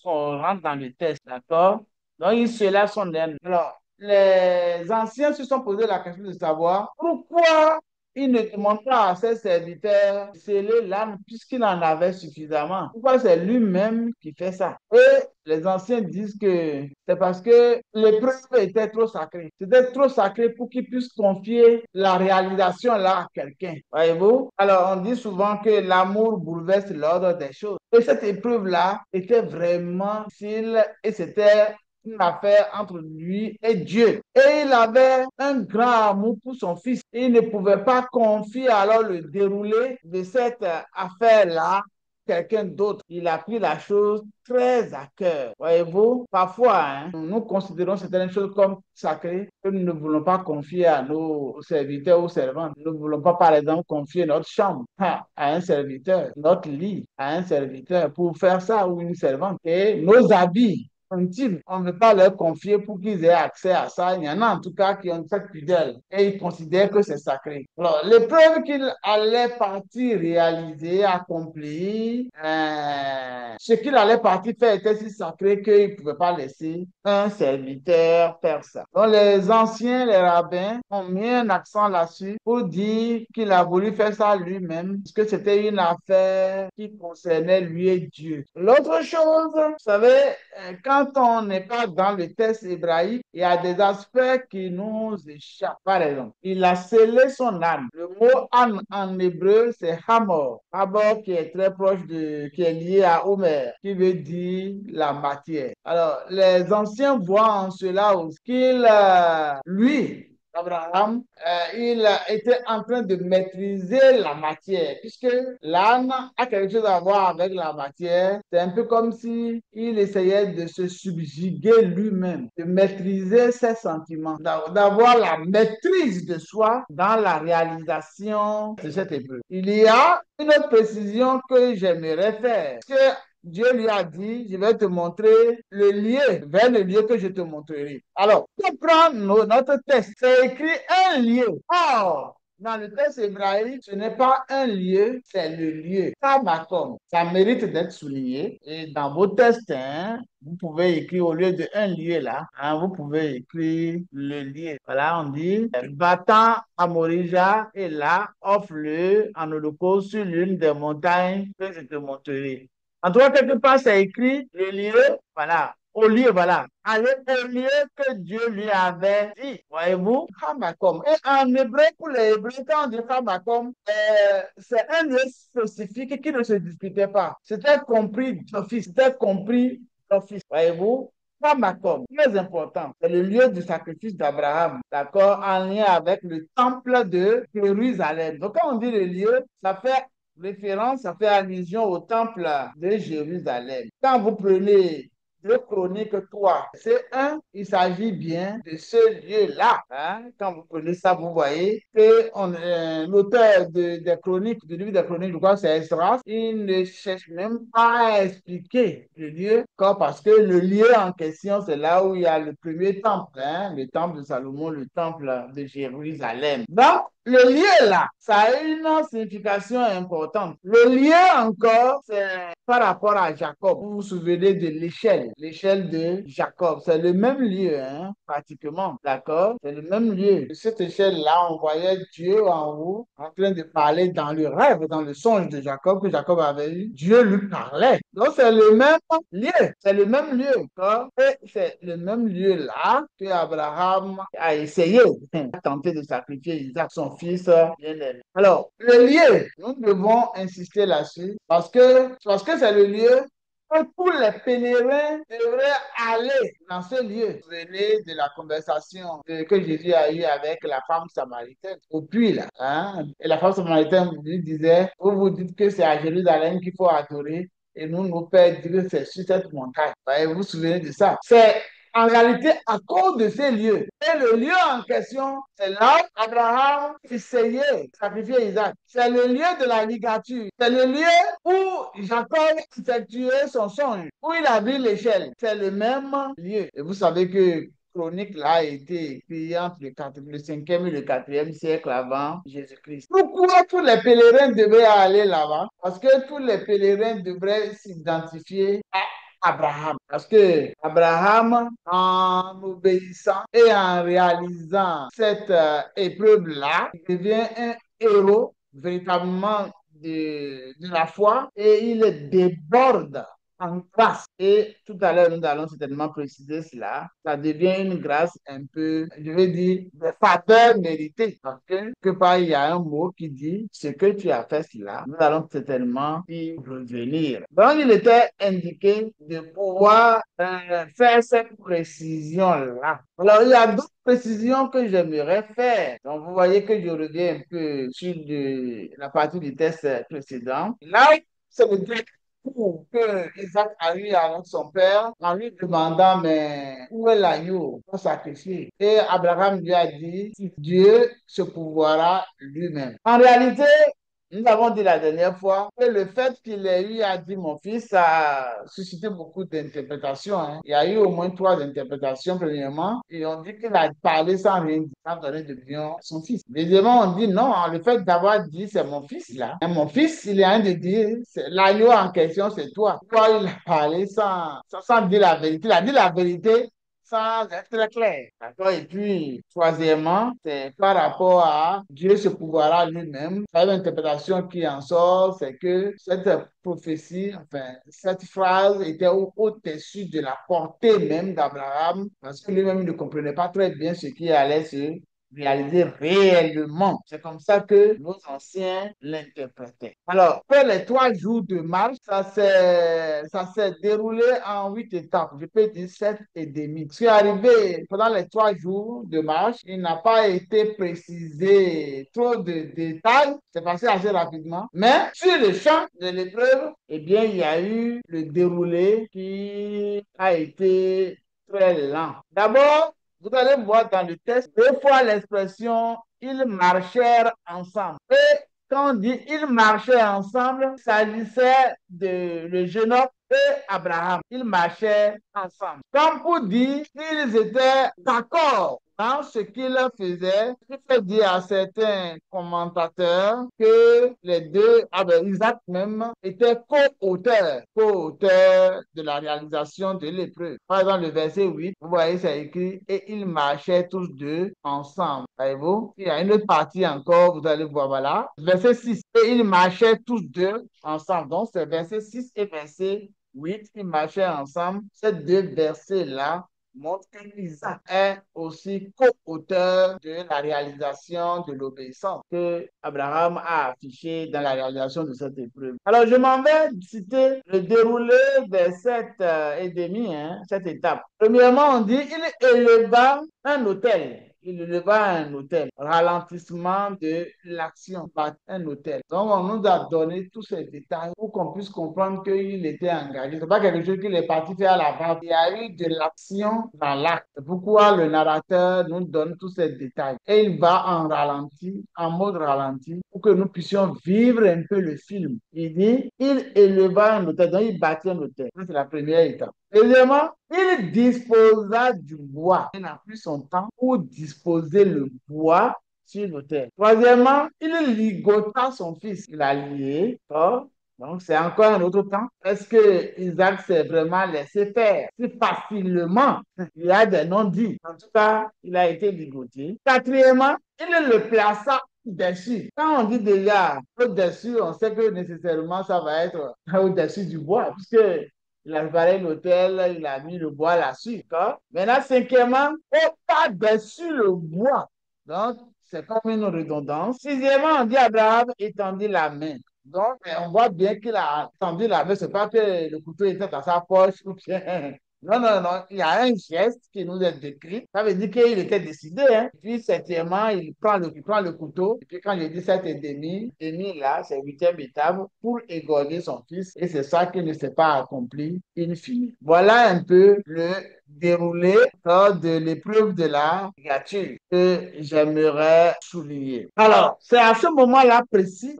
Qu'on rentre dans le test, d'accord? Donc, ceux-là sont des... Alors, les anciens se sont posé la question de savoir pourquoi il ne demande pas à ses serviteurs de sceller l'âne puisqu'il en avait suffisamment. Pourquoi c'est lui-même qui fait ça? Et les anciens disent que c'est parce que l'épreuve était trop sacrée. C'était trop sacré pour qu'il puisse confier la réalisation là à quelqu'un. Voyez-vous? Alors, on dit souvent que l'amour bouleverse l'ordre des choses. Et cette épreuve-là était vraiment difficile et c'était une affaire entre lui et Dieu. Et il avait un grand amour pour son fils. Il ne pouvait pas confier alors le déroulé de cette affaire-là à quelqu'un. Voyez-vous? Alors, on dit souvent que l'amour bouleverse l'ordre des choses. Et cette épreuve-là était vraiment difficile et c'était une affaire entre lui et Dieu. Et il avait un grand amour pour son fils. Il ne pouvait pas confier alors le déroulé de cette affaire-là à quelqu'un. quelqu'un d'autre. Il a pris la chose très à cœur. Voyez-vous, parfois, hein, nous considérons certaines choses comme sacrées que nous ne voulons pas confier à nos serviteurs ou servantes. Nous ne voulons pas, par exemple, confier notre chambre à un serviteur, notre lit à un serviteur pour faire ça ou une servante. Et nos habits intimes, on ne veut pas leur confier pour qu'ils aient accès à ça. Il y en a en tout cas qui ont cette pudeur et ils considèrent que c'est sacré. Alors, l'épreuve qu'il allait partir réaliser, accomplir, ce qu'il allait partir faire était si sacré qu'il ne pouvait pas laisser un serviteur faire ça. Donc, les anciens, les rabbins, ont mis un accent là-dessus pour dire qu'il a voulu faire ça lui-même, parce que c'était une affaire qui concernait lui et Dieu. L'autre chose, vous savez, quand on n'est pas dans le texte hébraïque, il y a des aspects qui nous échappent. Par exemple, il a scellé son âme. Le mot âme en hébreu, c'est hamor. Hamor qui est très proche qui est lié à Homer, qui veut dire la matière. Alors, les anciens voient en cela aussi qu'il, lui, Abraham, il était en train de maîtriser la matière, puisque l'âme a quelque chose à voir avec la matière. C'est un peu comme si il essayait de se subjuguer lui-même, de maîtriser ses sentiments, d'avoir la maîtrise de soi dans la réalisation de cette épreuve. Il y a une autre précision que j'aimerais faire, que Dieu lui a dit, je vais te montrer le lieu, vers le lieu que je te montrerai. Alors, pour prendre notre texte, c'est écrit un lieu. Or, dans le texte hébraïque, ce n'est pas un lieu, c'est le lieu. Hamakom. Ça mérite d'être souligné. Et dans vos textes, hein, vous pouvez écrire au lieu de un lieu là, hein, vous pouvez écrire le lieu. Voilà, on dit, va-t'en à Morija et là, offre-le en holocauste sur l'une des montagnes que je te montrerai. En tout cas, quelque part, c'est écrit le lieu, voilà, au lieu, voilà. Allez au lieu que Dieu lui avait dit. Voyez-vous, Hamakom. Et en hébreu, pour les Hébreux, quand on dit Hamakom, c'est un lieu spécifique qui ne se discutait pas. C'était compris d'office, c'était compris d'office. Voyez-vous, Hamakom, très important. C'est le lieu du sacrifice d'Abraham, d'accord, en lien avec le temple de Jérusalem. Donc, quand on dit le lieu, ça fait référence, ça fait allusion au temple de Jérusalem. Quand vous prenez 2 Chroniques 3, c'est il s'agit bien de ce lieu-là. Hein? Quand vous prenez ça, vous voyez que l'auteur des Chroniques, du livre des Chroniques, je crois que c'est Esdras, il ne cherche même pas à expliquer le lieu, parce que le lieu en question, c'est là où il y a le premier temple, hein? Le temple de Salomon, le temple de Jérusalem. Donc, le lieu là, ça a une signification importante. Le lieu encore, c'est par rapport à Jacob. Vous vous souvenez de l'échelle de Jacob. C'est le même lieu, hein, pratiquement, d'accord? C'est le même lieu. Cette échelle-là, on voyait Dieu en haut, en train de parler dans le rêve, dans le songe de Jacob que Jacob avait eu. Dieu lui parlait. Donc, c'est le même lieu. C'est le même lieu, d'accord? Et c'est le même lieu-là que Abraham a essayé, a tenté de sacrifier Isaac, son fils bien-aimé. Alors, le lieu, nous devons insister là-dessus parce que c'est le lieu que tous les pèlerins devraient aller dans ce lieu. Vous venez de la conversation que Jésus a eue avec la femme samaritaine au puits là. Hein? Et la femme samaritaine lui disait, vous dites que c'est à Jérusalem qu'il faut adorer et nous pères disent que c'est sur cette montagne. Vous vous souvenez de ça? C'est en réalité à cause de ces lieux. Et le lieu en question, c'est là où Abraham essayait de sacrifier Isaac. C'est le lieu de la ligature. C'est le lieu où Jacob effectuait son songe, où il a vu l'échelle. C'est le même lieu. Et vous savez que Chronique là a été écrit entre le 5e et le 4e siècle avant Jésus-Christ. Pourquoi tous les pèlerins devaient aller là-bas? Parce que tous les pèlerins devraient s'identifier à Abraham. Parce que Abraham, en obéissant et en réalisant cette épreuve-là, devient un héros véritablement de la foi et il déborde en grâce. Et tout à l'heure, nous allons certainement préciser cela. Ça devient une grâce un peu, je vais dire, de faveur méritée. Parce que part, il y a un mot qui dit, ce que tu as fait cela, nous allons certainement y revenir. Donc, il était indiqué de pouvoir faire cette précision-là. Alors, il y a d'autres précisions que j'aimerais faire. Donc, vous voyez que je reviens un peu sur la partie du test précédent. Là, c'est le grec pour que Isaac arrive avec son père en lui demandant, mais où est l'agneau pour sacrifier? Et Abraham lui a dit, Dieu se pourvoira lui-même. En réalité, nous avons dit la dernière fois que le fait qu'il ait eu à dire mon fils a suscité beaucoup d'interprétations, hein. Il y a eu au moins trois interprétations. Premièrement, et on dit qu'il a parlé sans rien dire, sans donner de bien à son fils. Deuxièmement, on dit non, le fait d'avoir dit c'est mon fils là. Et mon fils, il est en train de dire l'agneau en question, c'est toi. Toi, il a parlé sans dire la vérité. Il a dit la vérité sans être très clair. D'accord? Et puis, troisièmement, c'est par rapport à Dieu se pourvoira lui-même. L'interprétation qui en sort, c'est que cette prophétie, enfin, cette phrase était au-dessus de la portée même d'Abraham, parce que lui-même ne comprenait pas très bien ce qui allait se réaliser réellement. C'est comme ça que nos anciens l'interprétaient. Alors, après les 3 jours de marche, ça s'est déroulé en 8 étapes. Je peux dire 7 et demi. Ce qui est arrivé pendant les 3 jours de marche, il n'a pas été précisé trop de détails. C'est passé assez rapidement. Mais sur le champ de l'épreuve, eh bien, il y a eu le déroulé qui a été très lent. D'abord, vous allez voir dans le texte, deux fois l'expression ils marchèrent ensemble. Et quand on dit ils marchaient ensemble, il s'agissait de le jeune homme et Abraham. Ils marchaient ensemble. Comme pour dire qu'ils étaient d'accord dans ce qu'ils faisaient, ce qui fait dire à certains commentateurs que les deux, avec Isaac même, étaient co-auteurs de la réalisation de l'épreuve. Par exemple, le verset 8, vous voyez, c'est écrit, et ils marchaient tous deux ensemble. Voyez-vous? Il y a une autre partie encore, vous allez voir, voilà. Verset 6, et ils marchaient tous deux ensemble. Donc, c'est verset 6 et verset 8, ils marchaient ensemble. Ces deux versets-là montrent qu'Isaac est aussi co-auteur de la réalisation de l'obéissance que Abraham a affiché dans la réalisation de cette épreuve. Alors, je m'en vais citer le déroulé des 7 et demi, hein, cette étape. Premièrement, on dit, il éleva un autel. Il éleva un hôtel. Ralentissement de l'action par un hôtel. Donc, on nous a donné tous ces détails pour qu'on puisse comprendre qu'il était engagé. Ce n'est pas quelque chose qu'il est parti faire à la base. Il y a eu de l'action dans l'acte. C'est pourquoi le narrateur nous donne tous ces détails. Et il va en ralenti, en mode ralenti, pour que nous puissions vivre un peu le film. Il dit, il éleva un hôtel. Donc, il bâtit un hôtel. Ça, c'est la première étape. Deuxièmement, il disposa du bois. Il n'a plus son temps pour disposer le bois sur l'autel. Troisièmement, il ligota son fils. Il a lié. Donc, c'est encore un autre temps. Est-ce que Isaac s'est vraiment laissé faire si facilement? Il y a des non-dits. En tout cas, il a été ligoté. Quatrièmement, il le plaça au-dessus. Quand on dit déjà au-dessus, on sait que nécessairement ça va être au-dessus du bois, puisque il a préparé l'hôtel, il a mis le bois là-dessus. Maintenant, cinquièmement, au-dessus le bois. Donc, c'est comme une redondance. Sixièmement, on dit Abraham étendit la main. Donc, on voit bien qu'il a tendu la main. Ce n'est pas que le couteau était dans sa poche ou bien. Non, non, non. Il y a un geste qui nous est décrit. Ça veut dire qu'il était décidé, hein. Puis, septièmement, il prend le couteau. Et puis, quand je dis 7 et demi là, c'est 8e étape pour égorger son fils. Et c'est ça qui ne s'est pas accompli in fine. Voilà un peu le déroulé de l'épreuve de la nature que j'aimerais souligner. Alors, c'est à ce moment-là précis,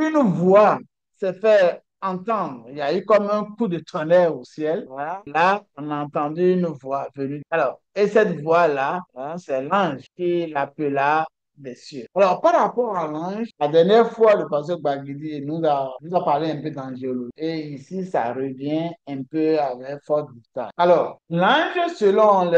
une voix s'est fait entendre. Il y a eu comme un coup de tonnerre au ciel. Voilà. Là, on a entendu une voix venue. Alors, et cette voix-là, hein, c'est l'ange qui l'appela des cieux. Alors, par rapport à l'ange, la dernière fois, le pasteur Baguidi nous a parlé un peu d'angéologie. Et ici, ça revient un peu avec force détail. Alors, l'ange, selon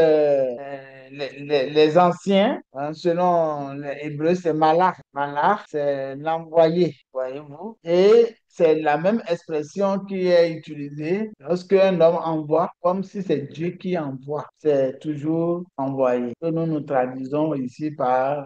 les anciens, hein, selon les Hébreux, c'est Malach. Malach, c'est l'envoyé, voyez-vous. Et c'est la même expression qui est utilisée lorsqu'un homme envoie, comme si c'est Dieu qui envoie. C'est toujours envoyé. Que nous traduisons ici par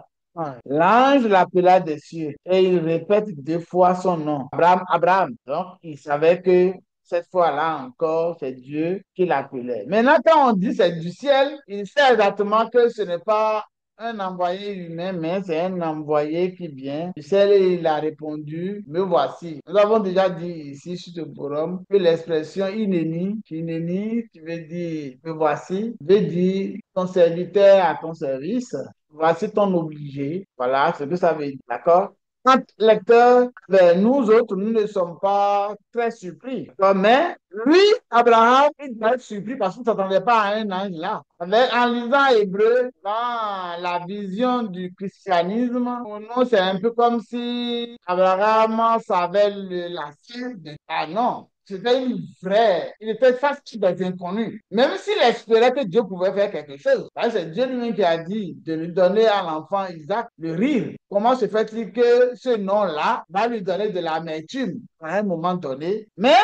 l'ange l'appela des cieux et il répète 2 fois son nom. Abraham, Abraham. Donc, il savait que cette fois-là encore, c'est Dieu qui l'appelait. Maintenant, quand on dit c'est du ciel, il sait exactement que ce n'est pas un envoyé humain, mais c'est un envoyé qui vient. Michel, il a répondu, me voici. Nous avons déjà dit ici sur ce forum que l'expression inéni, qui veut dire me voici, veut dire ton serviteur à ton service. Voici ton obligé. Voilà ce que ça veut dire. D'accord? Quand lecteur, ben, nous autres, nous ne sommes pas très surpris. Mais lui, Abraham, il doit être surpris parce qu'il ne s'attendait pas à un ange là. En lisant Hébreu, dans la vision du christianisme, pour nous, c'est un peu comme si Abraham savait la science de... Ah non, c'était une vraie. Il était face à des inconnus. Même s'il espérait que Dieu pouvait faire quelque chose. C'est Dieu lui-même qui a dit de lui donner à l'enfant Isaac le rire. Comment se fait-il que ce nom-là va lui donner de l'amertume à un moment donné? Mais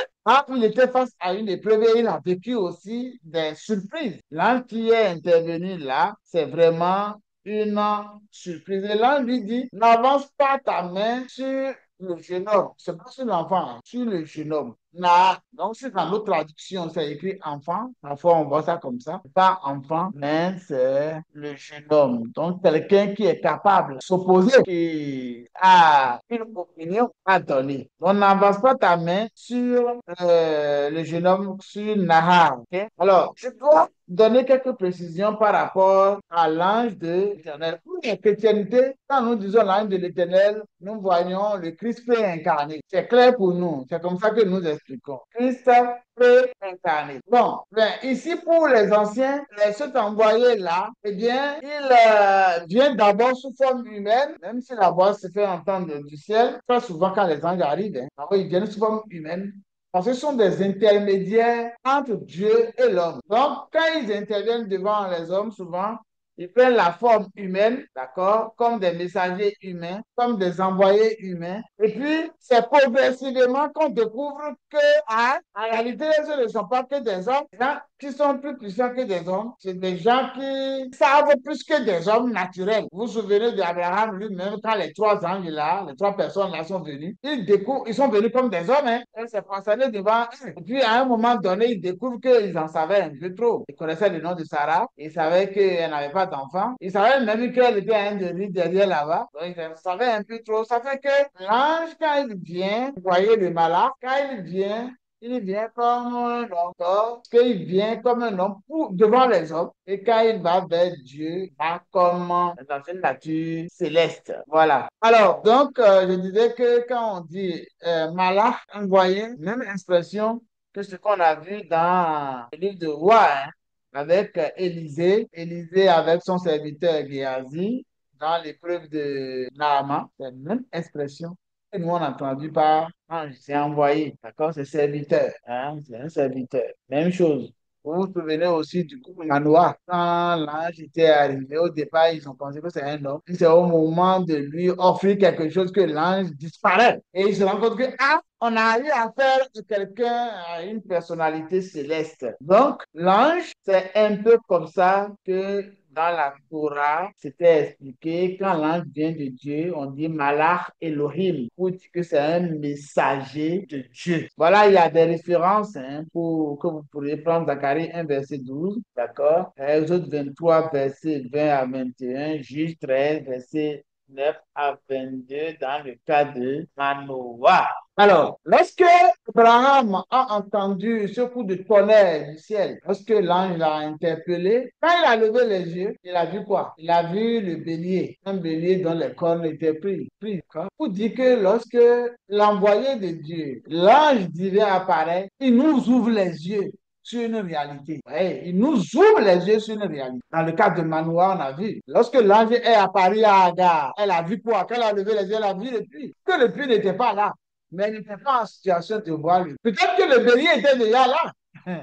il était face à une épreuve et il a vécu aussi des surprises. L'ange qui est intervenu là, c'est vraiment une surprise. Et l'ange lui dit, n'avance pas ta main sur le jeune homme. C'est pas sur l'enfant, sur le jeune homme. Donc, c'est dans notre traduction, c'est écrit enfant. Parfois, on voit ça comme ça. Pas enfant, mais c'est le jeune homme. Donc, quelqu'un qui est capable de s'opposer, qui a une opinion à donner. On n'avance pas ta main sur le jeune homme, sur Nahar. Okay? Alors, je dois donner quelques précisions par rapport à l'ange de l'Éternel. Pour la chrétienté, quand nous disons l'ange de l'Éternel, nous voyons le Christ préincarné. C'est clair pour nous. C'est comme ça que nous expliquons. Christ préincarné. Bon, ici pour les anciens, cet envoyé-là, eh bien, il vient d'abord sous forme humaine, même si la voix se fait entendre du ciel. Très souvent, quand les anges arrivent, ils viennent sous forme humaine. Parce que ce sont des intermédiaires entre Dieu et l'homme. Donc, quand ils interviennent devant les hommes, souvent, ils prennent la forme humaine, d'accord, comme des messagers humains, comme des envoyés humains. Et puis, c'est progressivement qu'on découvre que, en réalité, ce ne sont pas que des hommes, des gens qui sont plus puissants que des hommes. C'est des gens qui savent plus que des hommes naturels. Vous vous souvenez d'Abraham lui-même, quand les trois anges là, les trois personnes là sont venus, ils sont venus comme des hommes, hein. Ils s'est prosterné devant eux. Et puis, à un moment donné, ils découvrent qu'ils en savaient un peu trop. Ils connaissaient le nom de Sarah. Ils savaient qu'elle n'avait pas d'enfant. Ils savaient même qu'elle était un de lui derrière là-bas. Donc, ils en savaient un peu trop. Ça fait que l'ange, quand il vient, vous voyez le malade, quand il vient comme un homme, parce qu'il vient comme un homme devant les hommes. Et quand il va vers Dieu, il va comme dans une nature céleste. Voilà. Alors, donc, je disais que quand on dit malach, envoyé, même expression que ce qu'on a vu dans le livre de Roi, hein, avec Élisée. Élisée avec son serviteur Géasi dans l'épreuve de Naaman. C'est la même expression que nous on a entendu par ange. C'est envoyé, d'accord? C'est serviteur, hein? C'est un serviteur. Même chose. Vous vous souvenez aussi du coup Manoah, quand l'ange était arrivé, au départ, ils ont pensé que c'est un homme. Puis c'est au moment de lui offrir quelque chose que l'ange disparaît. Et ils se rendent compte que, on a eu affaire à quelqu'un, à une personnalité céleste. Donc, l'ange, c'est un peu comme ça que dans la Torah, c'était expliqué, quand l'ange vient de Dieu, on dit Malach Elohim, pour dire que c'est un messager de Dieu. Voilà, il y a des références que vous pourriez prendre Zacharie 1, verset 12, d'accord? Exode 23, verset 20 à 21, Juge 13, verset 9 à 22 dans le cas de Manoah. Alors, lorsque Abraham a entendu ce coup de tonnerre du ciel, lorsque l'ange l'a interpellé, quand il a levé les yeux, il a vu quoi? Il a vu le bélier, un bélier dont les cornes étaient pris. Pour dire que lorsque l'envoyé de Dieu, l'ange divin apparaît, il nous ouvre les yeux sur une réalité. Ouais, il nous ouvre les yeux sur une réalité. Dans le cas de Manoah, on a vu. Lorsque l'ange est apparu à Agar, elle a vu quoi? Quand elle a levé les yeux, elle a vu le puits. Que le puits n'était pas là. Mais il n'était pas en situation de voir le puits. Peut-être que le bélier était déjà là.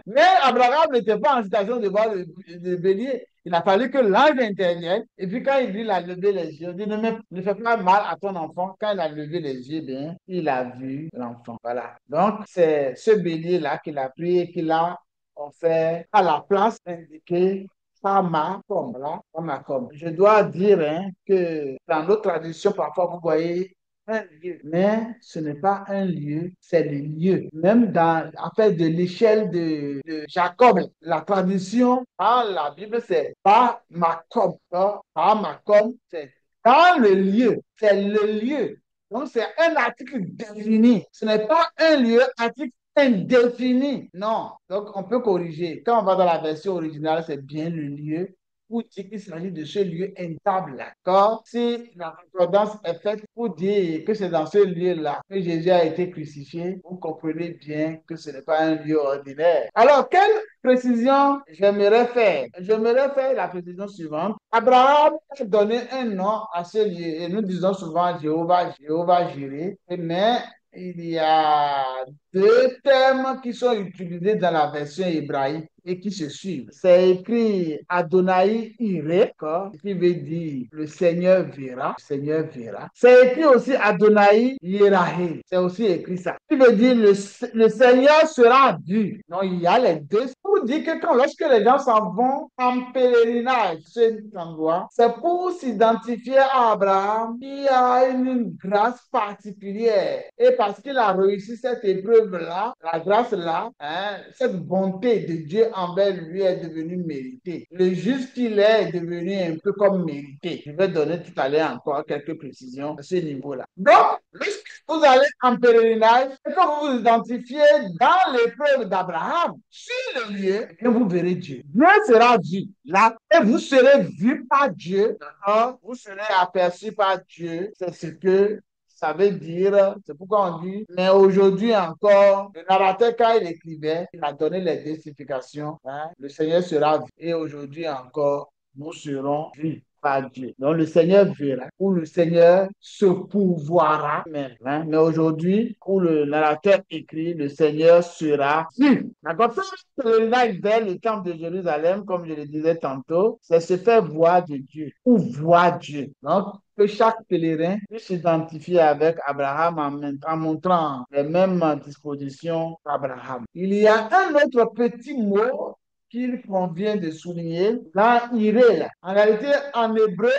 Mais Abraham n'était pas en situation de voir le bélier. Il a fallu que l'ange intervienne. Et puis quand il a levé les yeux, il dit ne fais pas mal à ton enfant. Quand il a levé les yeux, bien, il a vu l'enfant. Voilà. Donc, c'est ce bélier-là qu'il a pris et qu'il a offert à la place indiquée par Macom. Je dois dire que dans notre tradition, parfois, vous voyez, un lieu, mais ce n'est pas un lieu, c'est le lieu. Même dans, en fait, de l'échelle de Jacob, la tradition dans la Bible, c'est pas Macom. Pas Macom, c'est dans le lieu. C'est le lieu. Donc, c'est un article défini. Ce n'est pas un lieu, article indéfini. Non. Donc, on peut corriger. Quand on va dans la version originale, c'est bien le lieu pour dire qu'il s'agit de ce lieu intable. D'accord? Si la concordance est faite pour dire que c'est dans ce lieu-là que Jésus a été crucifié, vous comprenez bien que ce n'est pas un lieu ordinaire. Alors, quelle précision j'aimerais faire? J'aimerais faire la précision suivante. Abraham a donné un nom à ce lieu et nous disons souvent Jéhovah, Jéhovah Jireh, mais il y a deux termes qui sont utilisés dans la version hébraïque et qui se suivent. C'est écrit Adonai Ire, qui veut dire le Seigneur verra. Le Seigneur verra. C'est écrit aussi Adonai Yirahé. C'est aussi écrit ça. Qui veut dire le Seigneur sera vu. Donc il y a les deux. Pour dire que lorsque les gens s'en vont en pèlerinage, cet endroit, c'est pour s'identifier à Abraham qui a une grâce particulière. Et parce qu'il a réussi cette épreuve-là, la grâce-là, hein, cette bonté de Dieu envers lui est devenue méritée. Le juste qu'il est devenu un peu comme mérité. Je vais donner tout à l'heure encore quelques précisions à ce niveau-là. Donc, lorsque vous allez en pèlerinage et que vous vous identifiez dans l'épreuve d'Abraham, sur le lieu, et vous verrez Dieu. Dieu sera vu là et vous serez vu par Dieu. D'accord? Vous serez aperçu par Dieu. C'est ce que ça veut dire, c'est pourquoi on dit, mais aujourd'hui encore, le narrateur, quand il écrivait, il a donné les décifications, hein, le Seigneur sera vu. Et aujourd'hui encore, nous serons vus par Dieu. Donc le Seigneur verra, ou le Seigneur se pourvoira même. Hein, mais aujourd'hui, où le narrateur écrit, le Seigneur sera vu. D'accord? Le pèlerinage vers le temple de Jérusalem, comme je le disais tantôt, c'est se faire voir de Dieu, ou voir Dieu. Donc, que chaque pèlerin puisse s'identifier avec Abraham en montrant les mêmes dispositions qu'Abraham. Il y a un autre petit mot qu'il convient de souligner dans Iré. En réalité, en hébreu,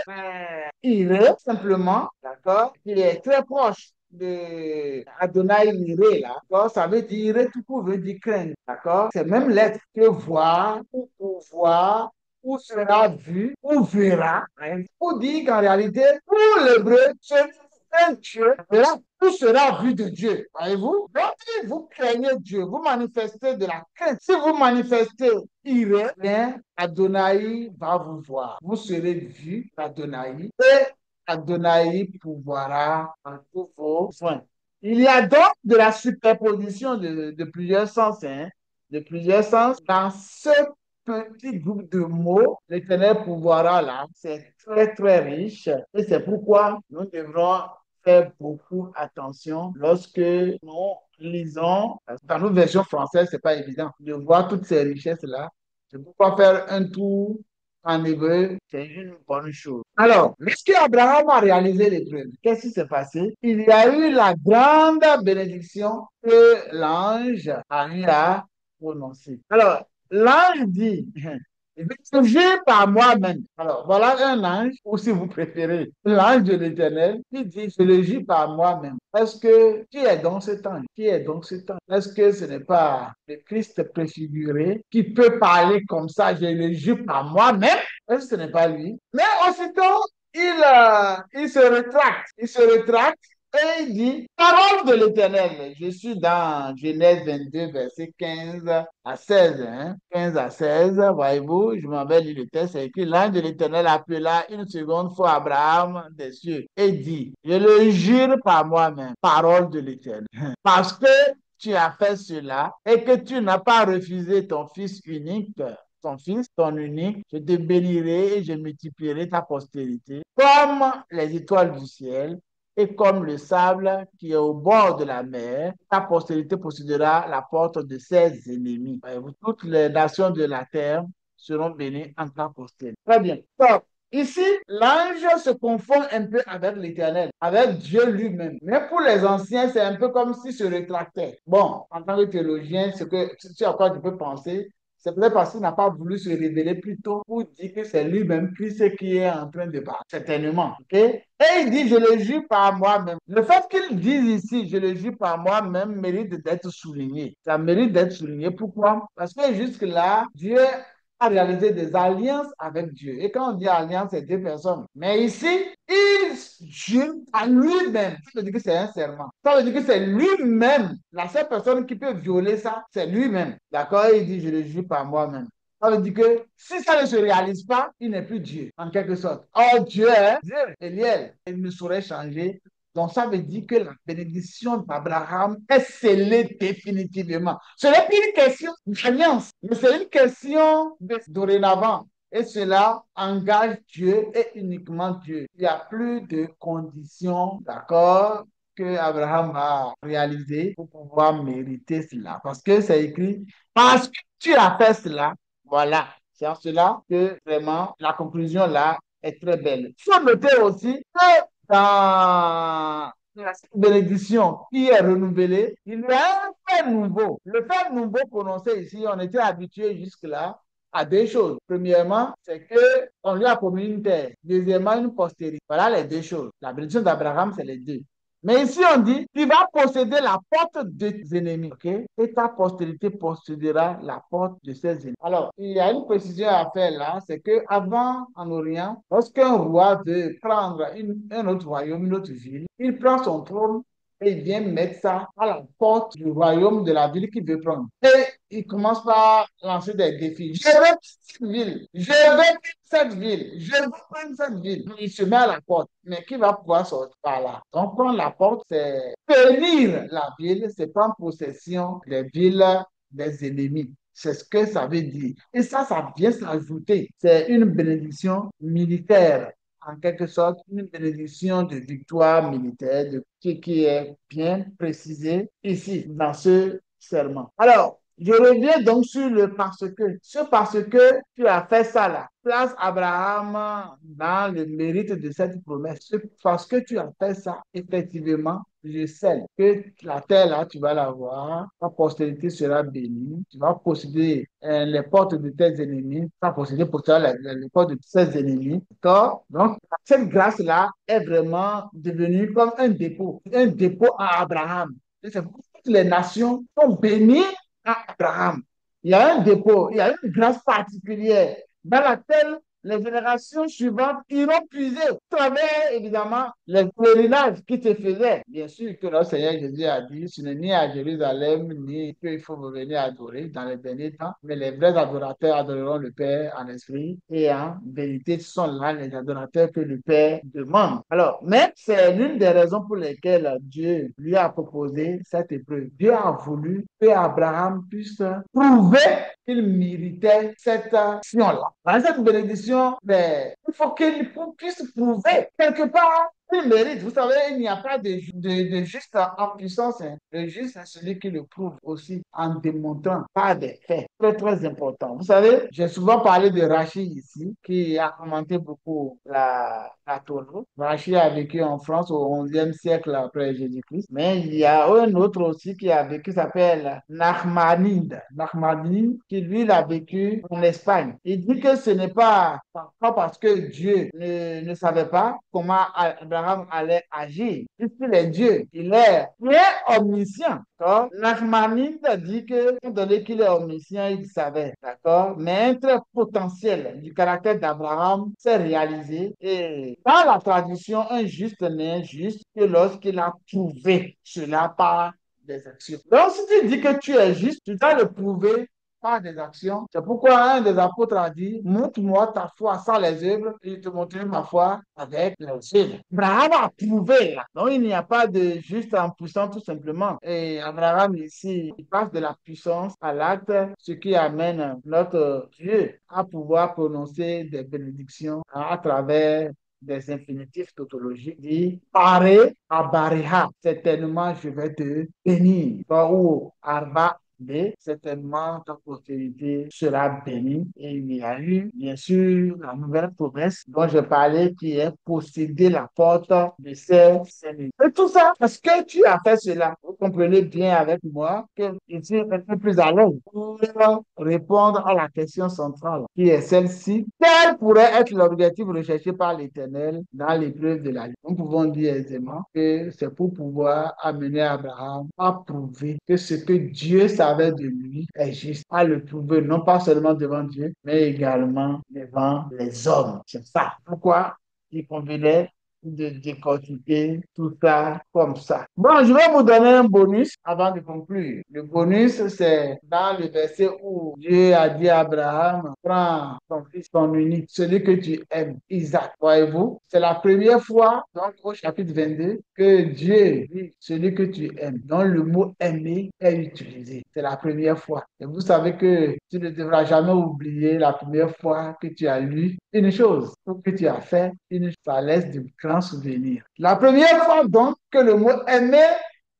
Iré, simplement, d'accord, qui est très proche de Adonai Iré, là, d'accord, ça veut dire, Iré tout court veut dire craindre, d'accord, c'est même lettre que voir ou pouvoir ou sera vu, ou verra, hein, pour dire qu'en réalité, pour l'hébreu, c'est un Dieu, là, tout sera vu de Dieu, voyez-vous? Donc, si vous craignez Dieu, vous manifestez de la crainte. Si vous manifestez iré, bien, Adonai va vous voir. Vous serez vu d'Adonai et Adonai pourvoira en tous vos soins. Il y a donc de la superposition de plusieurs sens, hein, de plusieurs sens dans ce petit groupe de mots, l'Éternel pourvoira là, c'est très très riche et c'est pourquoi nous devrons faire beaucoup attention lorsque nous lisons. Dans nos versions françaises, c'est pas évident de voir toutes ces richesses-là. C'est pourquoi faire un tour en hébreu, c'est une bonne chose. Alors, lorsque Abraham a réalisé l'épreuve, qu'est-ce qui s'est passé? Il y a eu la grande bénédiction que l'ange a eu à prononcer. Alors, l'ange dit, je jure par moi-même. Alors, voilà un ange, ou si vous préférez, l'ange de l'Éternel, qui dit, je le jure par moi-même. Est-ce que, qui est donc cet ange? Qui est donc cet ange? Est-ce que ce n'est pas le Christ préfiguré qui peut parler comme ça, je le jure par moi-même? Est-ce que ce n'est pas lui? Mais aussitôt, il se rétracte. Il se rétracte. Et il dit, parole de l'Éternel. Je suis dans Genèse 22, verset 15 à 16. Hein? 15 à 16, voyez-vous, je m'avais lu le texte, c'est écrit, l'ange de l'Éternel appela une seconde fois Abraham des cieux et dit, je le jure par moi-même, parole de l'Éternel. Parce que tu as fait cela et que tu n'as pas refusé ton fils unique, ton fils, ton unique, je te bénirai et je multiplierai ta postérité comme les étoiles du ciel et comme le sable qui est au bord de la mer, ta postérité possédera la porte de ses ennemis. Toutes les nations de la terre seront bénies en ta postérité. Très bien. Donc, ici, l'ange se confond un peu avec l'Éternel, avec Dieu lui-même. Mais pour les anciens, c'est un peu comme s'il se rétractait. Bon, en tant que théologien, ce à quoi je peux penser, C'est peut-être parce qu'il n'a pas voulu se révéler plus tôt pour dire que c'est lui-même Christ qui est en train de parler. Certainement. Ok? Et il dit, je le jure par moi-même. Le fait qu'il dise ici, je le jure par moi-même, mérite d'être souligné. Ça mérite d'être souligné. Pourquoi? Parce que jusque-là, Dieu a réalisé des alliances avec Dieu. Et quand on dit alliance, c'est deux personnes. Mais ici, il jure à lui-même. Ça veut dire que c'est un serment. Ça veut dire que c'est lui-même. La seule personne qui peut violer ça, c'est lui-même. D'accord? Il dit, je le jure par moi-même. Ça veut dire que si ça ne se réalise pas, il n'est plus Dieu, en quelque sorte. Or, Dieu est Dieu, Eliel. Il ne saurait changer. Donc, ça veut dire que la bénédiction d'Abraham est scellée définitivement. Ce n'est plus une question d'alliance, mais c'est une question de dorénavant. Et cela engage Dieu et uniquement Dieu. Il n'y a plus de conditions, d'accord, que Abraham a réalisées pour pouvoir mériter cela. Parce que c'est écrit, parce que tu as fait cela, voilà. C'est en cela que vraiment la conclusion là est très belle. Il faut noter aussi que dans la bénédiction qui est renouvelée, il y a un fait nouveau. Le fait nouveau prononcé ici, on était habitué jusque-là à deux choses. Premièrement, c'est que on lui a promis une terre. Deuxièmement, une postérité. Voilà les deux choses. La bénédiction d'Abraham, c'est les deux. Mais ici, on dit, tu vas posséder la porte de tes ennemis, ok? Et ta postérité possédera la porte de ses ennemis. Alors, il y a une précision à faire là, c'est que avant en Orient, lorsqu'un roi veut prendre un autre royaume, une autre ville, il prend son trône et il vient mettre ça à la porte du royaume de la ville qu'il veut prendre. Et il commence par lancer des défis. Je veux cette ville, je veux cette ville, je veux prendre cette ville. Il se met à la porte, mais qui va pouvoir sortir par là? Donc, prendre la porte, c'est tenir la ville, c'est prendre possession des villes des ennemis. C'est ce que ça veut dire. Et ça vient s'ajouter. C'est une bénédiction militaire, en quelque sorte, une bénédiction de victoire militaire qui est bien précisée ici, dans ce serment. Alors, je reviens donc sur le parce que. Ce parce que tu as fait ça là. Place Abraham dans le mérite de cette promesse. Parce que tu as fait ça, effectivement, je sais que la terre là, tu vas l'avoir, ta postérité sera bénie, tu vas posséder les portes de tes ennemis, ta postérité possédera les portes de ses ennemis. D'accord? Donc, cette grâce-là est vraiment devenue comme un dépôt à Abraham. Et c'est pour ça que les nations sont bénies à Abraham. Il y a un dépôt, il y a une grâce particulière dans laquelle les générations suivantes iront puiser à travers, évidemment, les pèlerinages qui se faisaient. Bien sûr que le Seigneur Jésus a dit, ce n'est ni à Jérusalem, ni qu'il faut venir adorer dans les derniers temps, mais les vrais adorateurs adoreront le Père en esprit et en vérité. Ce sont là les adorateurs que le Père demande. Alors, mais c'est l'une des raisons pour lesquelles Dieu lui a proposé cette épreuve. Dieu a voulu que Abraham puisse prouver qu'il méritait cette action-là. Dans cette bénédiction, il faut qu'il puisse prouver quelque part qu'il mérite. Vous savez, il n'y a pas de juste en puissance. Hein. Le juste, c'est celui qui le prouve aussi en démontrant par des faits. Très, très important. Vous savez, j'ai souvent parlé de Rachid ici, qui a commenté beaucoup la Torah. Rachid a vécu en France au XIe siècle après Jésus-Christ. Mais il y a un autre aussi qui a vécu, qui s'appelle Nachmanide. Nachmanide, qui lui, il a vécu en Espagne. Il dit que ce n'est pas parce que Dieu ne savait pas comment Abraham allait agir. Puisqu'il est Dieu, il est omniscient. Nachmanide dit que, étant donné qu'il est omniscient, il savait. D'accord? Mais un trait potentiel du caractère d'Abraham s'est réalisé. Et dans la tradition, un juste n'est injuste que lorsqu'il a prouvé cela par des actions. Donc, si tu dis que tu es juste, tu dois le prouver par des actions. C'est pourquoi un des apôtres a dit, montre-moi ta foi sans les œuvres, et je te montrerai ma foi avec les œuvres. Abraham a prouvé là. Donc il n'y a pas de juste en puissance tout simplement. Et Abraham ici, il passe de la puissance à l'acte, ce qui amène notre Dieu à pouvoir prononcer des bénédictions à travers des infinitifs tautologiques, dit paré à baréha, certainement je vais te bénir. Ou arba certainement ta postérité sera bénie. Et il y a eu, bien sûr, la nouvelle promesse dont je parlais qui est posséder la porte de ses ennemis. Et tout ça, parce que tu as fait cela. Vous comprenez bien avec moi que je suis un peu plus à l'aise pour répondre à la question centrale, qui est celle-ci. Quel pourrait être l'objectif recherché par l'Éternel dans l'épreuve de la vie? Nous pouvons dire aisément que c'est pour pouvoir amener Abraham à prouver que ce que Dieu savait de lui est juste, à le prouver non pas seulement devant Dieu, mais également devant les hommes. C'est ça. Pourquoi il convenait de décortiquer tout ça comme ça. Bon, je vais vous donner un bonus avant de conclure. Le bonus, c'est dans le verset où Dieu a dit à Abraham, prends ton fils, ton unique, celui que tu aimes, Isaac. Voyez-vous, c'est la première fois, donc au chapitre 22, que Dieu dit celui que tu aimes, dont le mot aimer est utilisé. C'est la première fois. Et vous savez que tu ne devras jamais oublier la première fois que tu as lu une chose, ou que tu as fait, ça laisse de grands souvenirs. La première fois donc que le mot aimer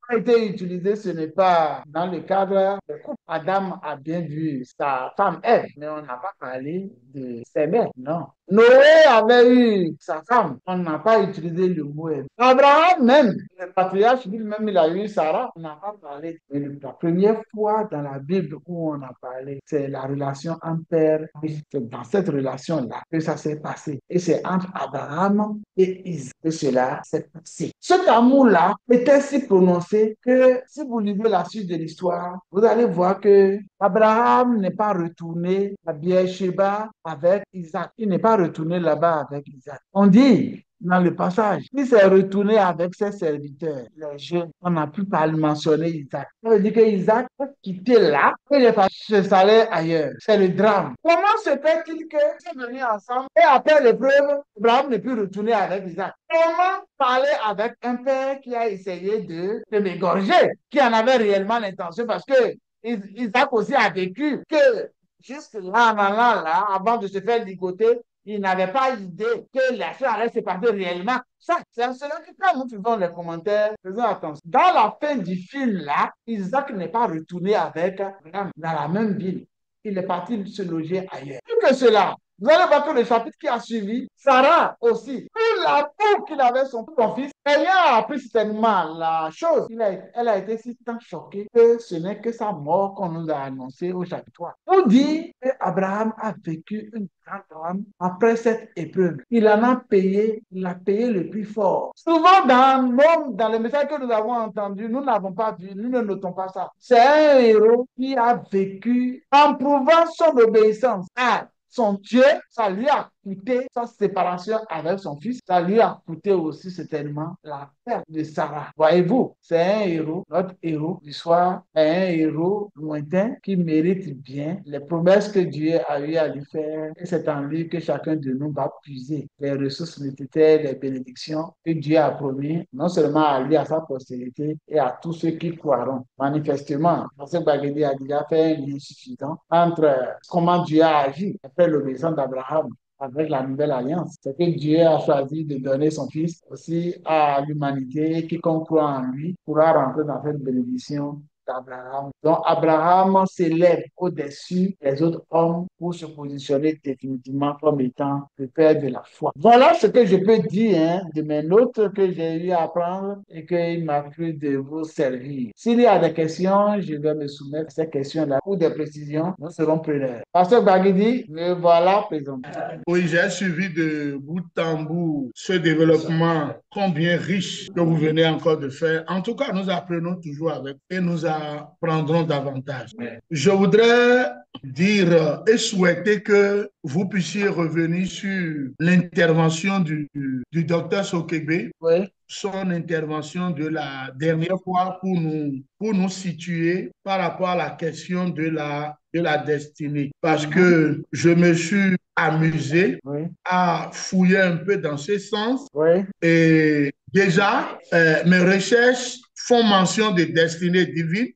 a été utilisé, ce n'est pas dans le cadre de couple. Adam a bien vu sa femme Ève, mais on n'a pas parlé de s'aimer, non. Noé avait eu sa femme, on n'a pas utilisé le mot aimer. Abraham même, le patriarche lui-même, il a eu Sarah, on n'a pas parlé. Mais la première fois dans la Bible où on a parlé, c'est la relation entre père et fils. C'est dans cette relation-là que ça s'est passé. Et c'est entre Abraham et Isaac que cela s'est passé. Cet amour-là était si prononcé que si vous lisez la suite de l'histoire, vous allez voir que Abraham n'est pas retourné à Beersheba avec Isaac. Il n'est pas retourné là-bas avec Isaac. On dit dans le passage, il s'est retourné avec ses serviteurs, les jeunes. On n'a plus pas mentionné Isaac. Ça veut dire que Isaac a quitté là et il est parti se salaire ailleurs. C'est le drame. Comment se fait-il qu'ils sont venus ensemble et après l'épreuve, Abraham n'est plus retourné avec Isaac? Comment parler avec un père qui a essayé de m'égorger, qui en avait réellement l'intention parce que Isaac aussi a vécu que juste là, là, avant de se faire ligoter, il n'avait pas idée que la chose allait se passer réellement. Ça, c'est en cela que quand nous faisons les commentaires, faisons attention. Dans la fin du film-là, Isaac n'est pas retourné avec Abraham dans la même ville. Il est parti se loger ailleurs. Plus que cela, vous allez voir que le chapitre qui a suivi, Sarah aussi, pour l'amour qu'il avait son fils, ayant appris certainement la chose, elle a été si tant choquée que ce n'est que sa mort qu'on nous a annoncé au chapitre 3. On dit qu'Abraham a vécu une grande drame après cette épreuve. Il en a payé, il a payé le prix fort. Souvent dans les messages que nous avons entendus, nous n'avons pas vu, nous ne notons pas ça. C'est un héros qui a vécu en prouvant son obéissance à son Dieu, ça lui a coûté sa séparation avec son fils. Ça lui a coûté aussi certainement la perte de Sarah. Voyez-vous, c'est un héros, notre héros du soir est un héros lointain qui mérite bien les promesses que Dieu a eu à lui faire. Et c'est en lui que chacun de nous va puiser les ressources nécessaires, les bénédictions que Dieu a promis, non seulement à lui, à sa postérité et à tous ceux qui croiront. Manifestement, Pasteur Bagedi a déjà fait un lien suffisant entre comment Dieu a agi après l'obéissance d'Abraham avec la nouvelle alliance. C'est que Dieu a choisi de donner son Fils aussi à l'humanité et quiconque croit en lui pourra rentrer dans cette bénédiction d'Abraham. Donc Abraham s'élève au-dessus des autres hommes pour se positionner définitivement comme étant le père de la foi. Voilà ce que je peux dire de mes notes que j'ai eu à apprendre et qu'il m'a plu de vous servir. S'il y a des questions, je vais me soumettre à ces questions-là ou des précisions, nous serons preneurs. Pasteur Bagidi, me voilà présenté. Oui, j'ai suivi de bout en bout ce développement combien riche que vous venez encore de faire. En tout cas, nous apprenons toujours avec et nous apprendrons davantage. Je voudrais dire et souhaiter que vous puissiez revenir sur l'intervention du docteur Sokebe. Oui. Son intervention de la dernière fois pour nous situer par rapport à la question de la destinée. Parce que je me suis amusé à fouiller un peu dans ce sens. Oui. Et déjà, mes recherches font mention de destinée divine,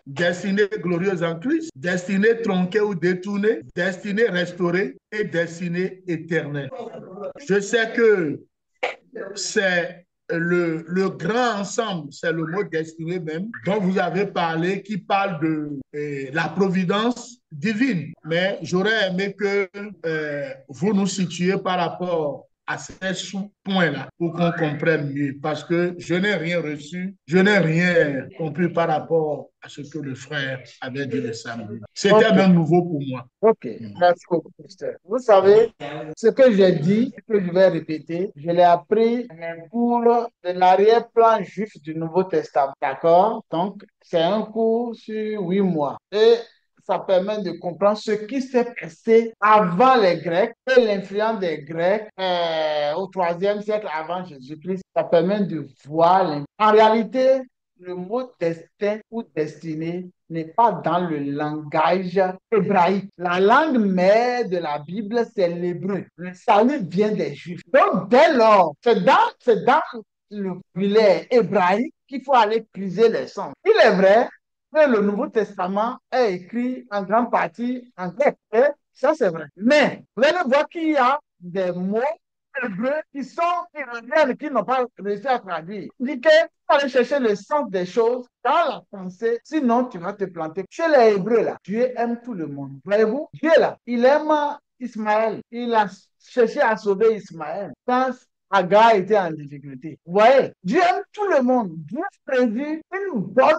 destinée glorieuse en Christ, destinée tronquée ou détournée, destinée restaurée et destinée éternelle. Je sais que c'est le grand ensemble, c'est le mot destiné même, dont vous avez parlé, qui parle de la providence divine. Mais j'aurais aimé que vous nous situiez par rapport à ces points-là pour qu'on comprenne mieux, parce que je n'ai rien reçu, je n'ai rien compris par rapport à ce que le frère avait dit le samedi. C'était Ok, même nouveau pour moi. ok. Merci beaucoup, pasteur. Vous savez, ce que j'ai dit, ce que je vais répéter, je l'ai appris dans un cours de l'arrière-plan juif du Nouveau Testament. D'accord? Donc, c'est un cours sur 8 mois. Et ça permet de comprendre ce qui s'est passé avant les Grecs et l'influence des Grecs au troisième siècle avant Jésus-Christ. Ça permet de voir. En réalité, le mot destin ou destinée n'est pas dans le langage hébraïque. La langue mère de la Bible, c'est l'hébreu. Le salut vient des Juifs. Donc, dès lors, c'est dans le vocabulaire hébraïque qu'il faut aller puiser les sens. Il est vrai que le Nouveau Testament est écrit en grande partie en grec. Et ça, c'est vrai. Mais vous allez voir qu'il y a des mots hébreux qui reviennent, qui n'ont pas réussi à traduire. Il dit que tu vas aller chercher le sens des choses dans la pensée, sinon tu vas te planter. Chez les Hébreux, là, Dieu aime tout le monde. Voyez-vous, Dieu, là, il aime Ismaël. Il a cherché à sauver Ismaël quand Agar était en difficulté. Vous voyez, Dieu aime tout le monde. Dieu prévu une bonne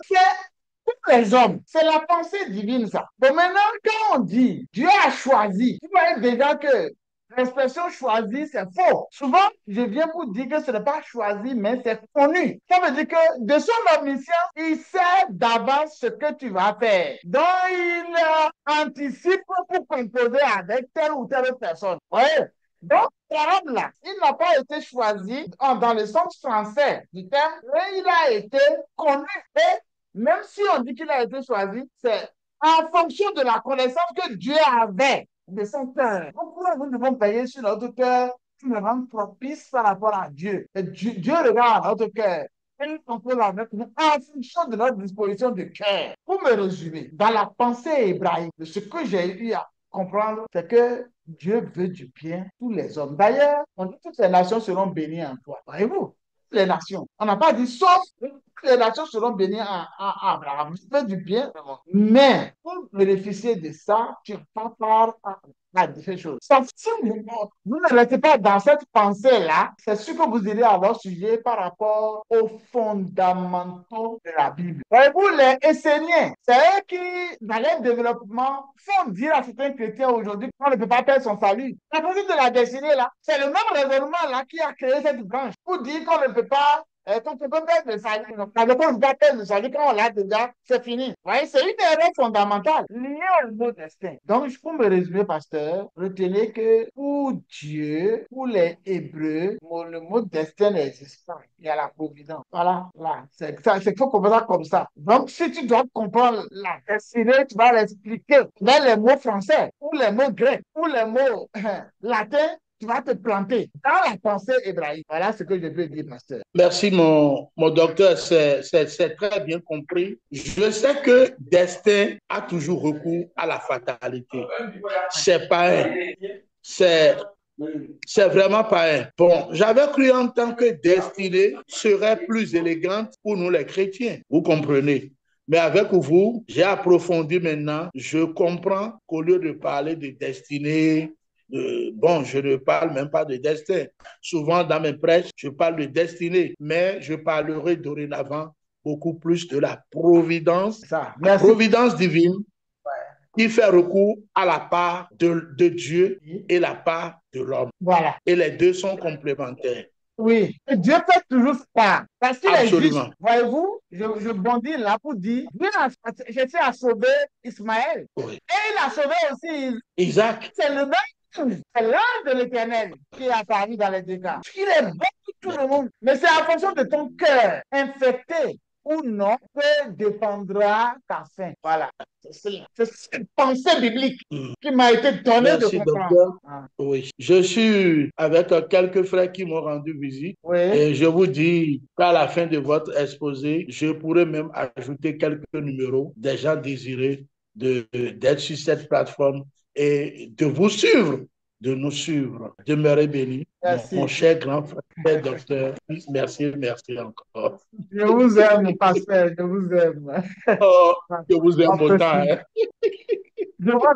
tous les hommes. C'est la pensée divine, ça. Bon, maintenant, quand on dit Dieu a choisi, vous voyez déjà que l'expression choisi, c'est faux. Souvent, je viens pour dire que ce n'est pas choisi, mais c'est connu. Ça veut dire que de son omniscience, il sait d'avance ce que tu vas faire. Donc, il anticipe pour composer avec telle ou telle personne. Vous voyez? Donc, l'arabe là, il n'a pas été choisi dans le sens français du terme, mais il a été connu. Et même si on dit qu'il a été choisi, c'est en fonction de la connaissance que Dieu avait de son cœur. Pourquoi nous devons payer sur notre cœur qui nous rend propice par rapport à Dieu? Et Dieu regarde notre cœur. Et il compose avec nous en fonction de notre disposition de cœur. Pour me résumer, dans la pensée hébraïque, ce que j'ai eu à comprendre, c'est que Dieu veut du bien à tous les hommes. D'ailleurs, on dit que toutes les nations seront bénies en toi. Voyez-vous? Les nations. On n'a pas dit sauf les nations seront bénies à Abraham. Tu fais du bien, mais pour bénéficier de ça, tu repars à différentes choses. Sauf si vous ne restez pas dans cette pensée-là, c'est sûr que vous irez avoir sujet par rapport aux fondamentaux de la Bible. Voyez-vous, les Esséniens, c'est eux qui, dans leur développement, font dire à certains chrétiens aujourd'hui qu'on ne peut pas perdre son salut. La principe de la destinée, là, c'est le même raisonnement là qui a créé cette branche pour dire qu'on ne peut pas quand on peut perdre le salut, quand on ne peut pas perdre le salut, quand on l'a déjà, c'est fini. Vous voyez, c'est une erreur fondamentale liée au mot destin. Donc, pour me résumer, pasteur, retenez que pour Dieu, pour les Hébreux, le mot destin n'existe pas. Il y a la providence. Voilà, là, c'est ça, c'est faut comprendre ça comme ça. Donc, si tu dois comprendre la destinée, tu vas l'expliquer dans les mots français, ou les mots grecs, ou les mots latins, tu vas te planter dans la pensée hébraïque. Voilà ce que je veux dire, pasteur. Merci, mon docteur, c'est très bien compris. Je sais que destin a toujours recours à la fatalité. C'est pas un. C'est vraiment pas un. Bon, j'avais cru en tant que destinée serait plus élégante pour nous les chrétiens. Vous comprenez? Mais avec vous, j'ai approfondi maintenant. Je comprends qu'au lieu de parler de destinée, bon, je ne parle même pas de destin. Souvent, dans mes prêches, je parle de destinée, mais je parlerai dorénavant beaucoup plus de la providence, la providence divine qui fait recours à la part de Dieu et la part de l'homme. Voilà. Et les deux sont complémentaires. Oui, et Dieu fait toujours ça. Parce qu'il est juste. Voyez-vous, je bondis là pour dire, Dieu a cherché à sauver Ismaël. Oui. Et il a sauvé aussi Isaac. C'est le même. C'est l'ange de l'Éternel qui est apparu dans les deux cas. Il est bon pour tout le monde. Mais c'est en fonction de ton cœur infecté ou non que dépendra ta fin. Voilà. C'est cette pensée biblique qui m'a été donnée de comprendre. Oui. Je suis avec quelques frères qui m'ont rendu visite. Oui. Et je vous dis qu'à la fin de votre exposé, je pourrais même ajouter quelques numéros des gens désirés d'être sur cette plateforme et de vous suivre, de nous suivre. Demeurez bénis. Mon cher grand frère, docteur. Merci encore. Je vous aime, pasteur, je vous aime. Oh, je vous aime autant. Hein? Je vois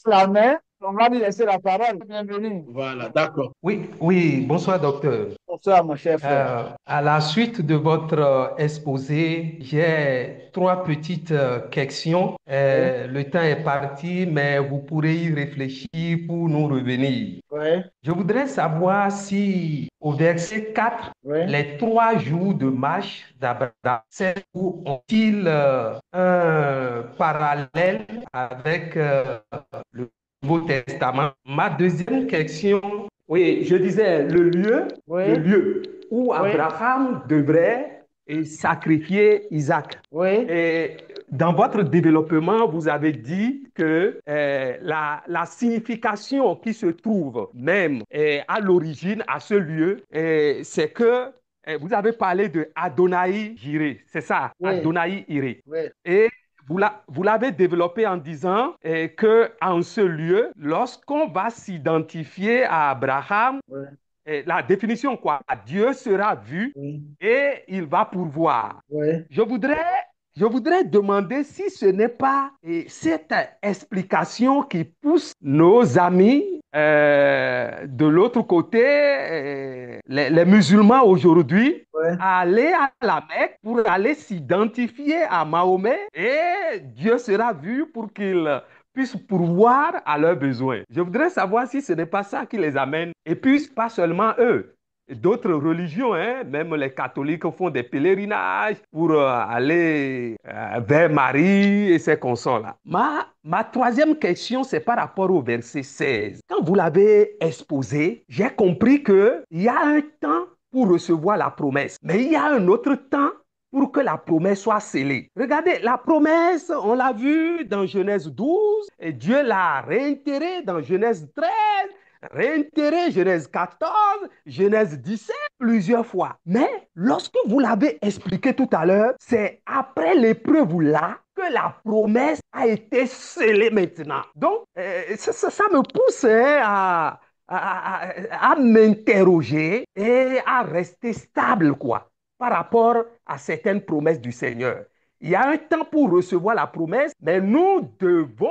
la main On va lui laisser la parole. Bienvenue. Voilà, d'accord. Oui, oui, bonsoir docteur. Bonsoir, mon cher frère. À la suite de votre exposé, j'ai trois petites questions. Oui, Le temps est parti, mais vous pourrez y réfléchir pour nous revenir. oui, Je voudrais savoir si au verset 4, oui. les 3 jours de marche d'Abraham ont-ils un parallèle avec le Nouveau Testament? Ma deuxième question, oui, je disais le Oui, lieu où oui, Abraham devrait sacrifier Isaac. oui, Et dans votre développement, vous avez dit que la signification qui se trouve même à l'origine, à ce lieu, c'est que vous avez parlé de Adonai Jireh, c'est ça, oui, Adonai Jireh. oui, Et vous l'avez développé en disant que en ce lieu, lorsqu'on va s'identifier à Abraham, oui, la définition quoi, Dieu sera vu oui, et il va pourvoir. oui. Je voudrais, je voudrais demander si ce n'est pas cette explication qui pousse nos amis de l'autre côté, les musulmans aujourd'hui, Oui. à aller à la Mecque pour aller s'identifier à Mahomet et Dieu sera vu pour qu'il puisse pourvoir à leurs besoins. Je voudrais savoir si ce n'est pas ça qui les amène. Et puis, pas seulement eux. D'autres religions, hein, même les catholiques font des pèlerinages pour aller vers Marie et ses consorts-là. Ma troisième question, c'est par rapport au verset 16. Quand vous l'avez exposé, j'ai compris qu'il y a un temps pour recevoir la promesse, mais il y a un autre temps pour que la promesse soit scellée. Regardez, la promesse, on l'a vu dans Genèse 12, et Dieu l'a réitérée dans Genèse 13, réitéré Genèse 14, Genèse 17, plusieurs fois. Mais lorsque vous l'avez expliqué tout à l'heure, c'est après l'épreuve là que la promesse a été scellée maintenant. Donc, ça me pousse à m'interroger et à rester stable, quoi, par rapport à certaines promesses du Seigneur. Il y a un temps pour recevoir la promesse, mais nous devons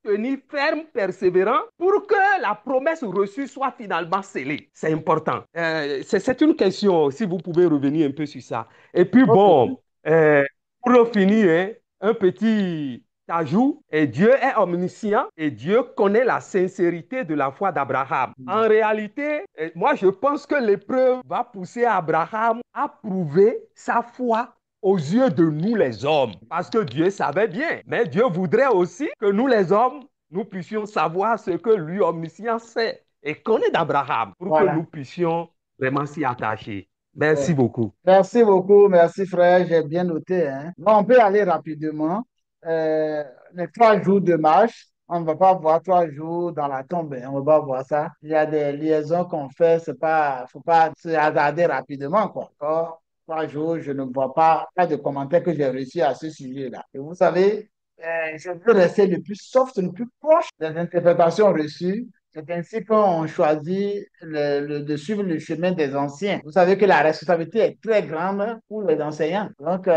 tenir ferme, persévérant, pour que la promesse reçue soit finalement scellée. C'est important. C'est une question, si vous pouvez revenir un peu sur ça. Et puis Ok. bon, euh, pour finir, hein, un petit ajout, et Dieu est omniscient et Dieu connaît la sincérité de la foi d'Abraham. En réalité, moi je pense que l'épreuve va pousser Abraham à prouver sa foi aux yeux de nous les hommes. Parce que Dieu savait bien. Mais Dieu voudrait aussi que nous les hommes, nous puissions savoir ce que lui, omniscient, sait et connaît d'Abraham pour que nous Voilà. puissions vraiment s'y attacher. Ouais. Merci beaucoup. Merci beaucoup, merci frère, j'ai bien noté, hein. Bon, on peut aller rapidement. Les 3 jours de marche, on ne va pas voir 3 jours dans la tombe, hein. On ne va pas voir ça. Il y a des liaisons qu'on fait, c'est pas, faut pas se hasarder rapidement, quoi. D'accord? 3 jours, je ne vois pas de commentaires que j'ai reçus à ce sujet-là. Et vous savez, je veux rester le plus soft, le plus proche des interprétations reçues. C'est ainsi qu'on choisit de suivre le chemin des anciens. Vous savez que la responsabilité est très grande pour les enseignants. Donc,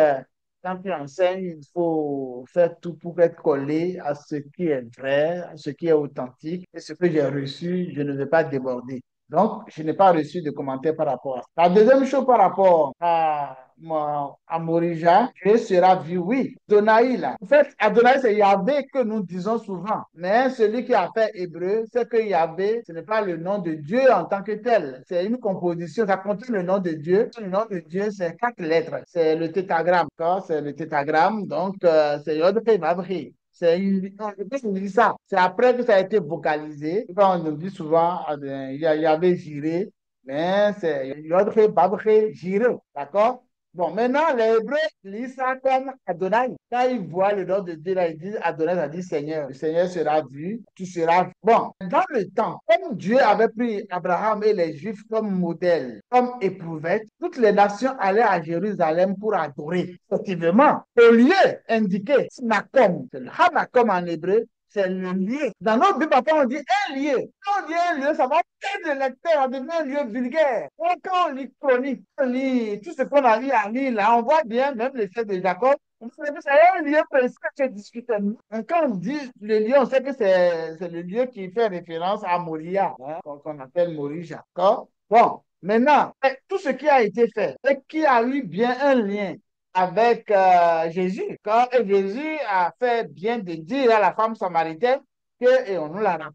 quand tu enseignes, il faut faire tout pour être collé à ce qui est vrai, à ce qui est authentique. Et ce que j'ai reçu, je ne vais pas déborder. Donc, je n'ai pas reçu de commentaires par rapport à ça. La deuxième chose par rapport à Morija, Dieu sera vu, oui. Adonai, là. En fait, Adonai, c'est Yahvé que nous disons souvent. Mais celui qui a fait hébreu, c'est que Yahvé, ce n'est pas le nom de Dieu en tant que tel. C'est une composition, ça contient le nom de Dieu. Le nom de Dieu, c'est 4 lettres. C'est le tétragramme. C'est le tétragramme. Donc, c'est Yod He Vav He. On dit ça. C'est après que ça a été vocalisé. Quand on nous dit souvent, il y avait Jiré, mais c'est Yodre, Babre, Jiré. D'accord? Bon, maintenant, les Hébreux lisent ça comme Adonai. Quand ils voient le nom de Dieu, là, ils disent Adonai, ça dit Seigneur. Le Seigneur sera vu, tu seras vu. Bon, dans le temps, comme Dieu avait pris Abraham et les Juifs comme modèle, comme éprouvette, toutes les nations allaient à Jérusalem pour adorer. Effectivement, au lieu indiqué Hanakom, c'est le Hanakom en hébreu, c'est le lieu. Dans notre Bible, parfois, on dit un lieu. Quand on dit un lieu, ça va perdre le lecteur, ça devient un lieu vulgaire. Quand on lit Chronique, on lit tout ce qu'on a lu à lire là, on voit bien, même les faits de Jacob, on sait que c'est un lieu précis que tu discutes. Quand on dit le lieu, on sait que c'est le lieu qui fait référence à Moria, hein, qu'on appelle Moria. D'accord? Bon, maintenant, tout ce qui a été fait et qui a eu bien un lien avec Jésus, quand Jésus a fait bien de dire à la femme samaritaine que, et on nous l'a rappelé,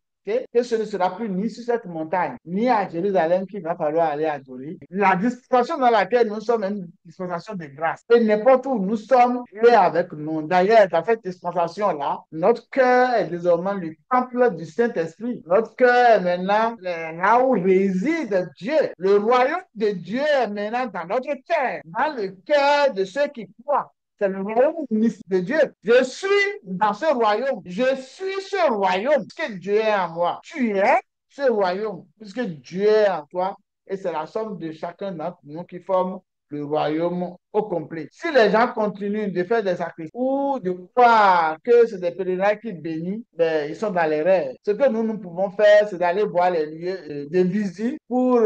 que ce ne sera plus ni sur cette montagne, ni à Jérusalem qu'il va falloir aller adorer. La dispensation dans laquelle nous sommes est une dispensation de grâce. Et n'importe où nous sommes, il est avec nous. D'ailleurs, dans cette dispensation-là, notre cœur est désormais le temple du Saint-Esprit. Notre cœur est maintenant là où réside Dieu. Le royaume de Dieu est maintenant dans notre cœur, dans le cœur de ceux qui croient. C'est le royaume de Dieu. Je suis dans ce royaume. Je suis ce royaume. Puisque Dieu est en moi. Tu es ce royaume. Puisque Dieu est en toi. Et c'est la somme de chacun d'entre nous qui forme le royaume au complet. Si les gens continuent de faire des sacrifices ou de croire que c'est des pèlerins qui bénissent, ben, ils sont dans l'erreur. Ce que nous pouvons faire, c'est d'aller voir les lieux de visite pour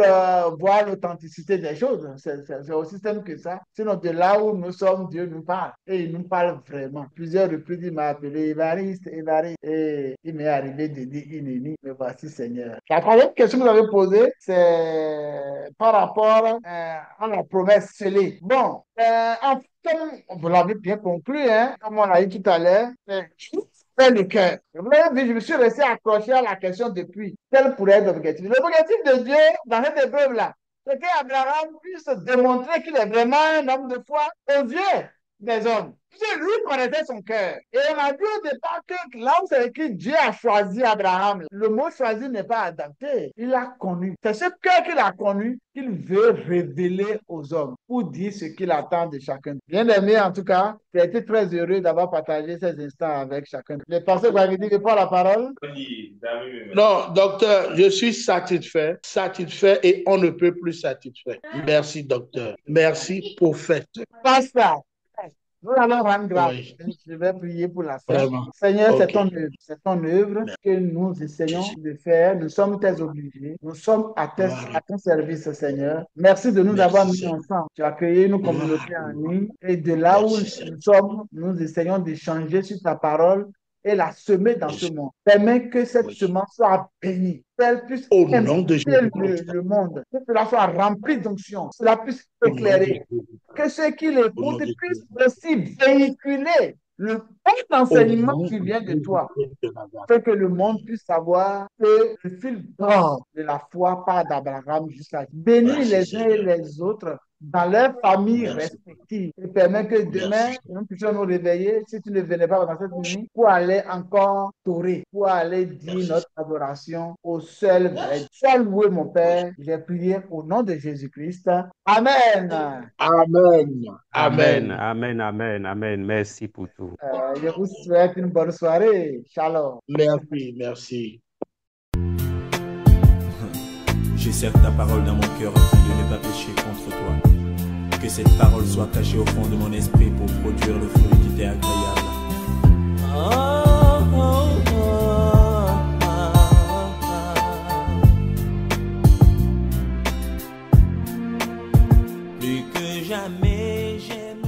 voir l'authenticité des choses. C'est aussi simple que ça. Sinon, de là où nous sommes, Dieu nous parle. Et il nous parle vraiment. Plusieurs reprises, il m'a appelé Évariste. Et il m'est arrivé de dire Inéni, me voici Seigneur. La troisième question que vous avez posée, c'est par rapport à la promesse scellée. Bon, en fait, comme vous l'avez bien conclu, hein, comme on l'a dit tout à l'heure, c'est le cœur. Vous l'avez vu, je me suis resté accroché à la question depuis. Quel pourrait être l'objectif? L'objectif de Dieu, dans cette épreuve-là, c'est qu'Abraham puisse démontrer qu'il est vraiment un homme de foi aux yeux des hommes. C'est lui qui connaissait son cœur. Et on a dit au départ que là où c'est écrit Dieu a choisi Abraham, le mot choisi n'est pas adapté. Il l'a connu. C'est ce cœur qu'il a connu qu'il veut révéler aux hommes pour dire ce qu'il attend de chacun. Bien aimé, en tout cas, j'ai été très heureux d'avoir partagé ces instants avec chacun. Les pensées que vous avez dit, je prends la parole. Non, docteur, je suis satisfait et on ne peut plus satisfait. Merci, docteur. Merci, prophète. Pasteur. Nous allons rendre grâce. Oui. Je vais prier pour la fin. Vraiment. Seigneur, Ok. c'est ton œuvre que nous essayons de faire. Nous sommes tes obligés. Nous sommes à ton service, Seigneur. Merci de nous Merci, avoir mis Seigneur. ensemble. Tu as créé une communauté en ligne. Et de là Merci, où Seigneur. nous sommes, nous essayons d'échanger sur ta parole et la semer dans ce monde. Permets que cette semence soit bénie. Qu'elle puisse Au nom de Jésus. le monde. Que cela soit rempli d'onction. Que cela puisse Au nom de éclairer. Jésus. Que ceux qui Au nom l'écoutent de puissent Jésus. aussi véhiculer le bon enseignement qui vient de toi, afin que le monde puisse savoir que le fil d'or de la foi part d'Abraham jusqu'à bénis Merci, les uns et Seigneur. les autres dans leurs familles Merci. respectives et permet que demain, Merci. nous puissions nous réveiller, si tu ne venais pas dans cette nuit, pour aller encore t'orer, pour aller dire Merci. notre adoration au seul vrai. Sois loué, mon Père. J'ai prié au nom de Jésus-Christ. Amen. Amen. Amen, amen, amen, amen. Merci pour tout. Je vous souhaite une bonne soirée. Shalom. Merci, merci. Je serre ta parole dans mon cœur afin de ne pas pécher contre toi. Que cette parole soit cachée au fond de mon esprit pour produire le fruit qui t'est agréable. Plus que jamais j'aime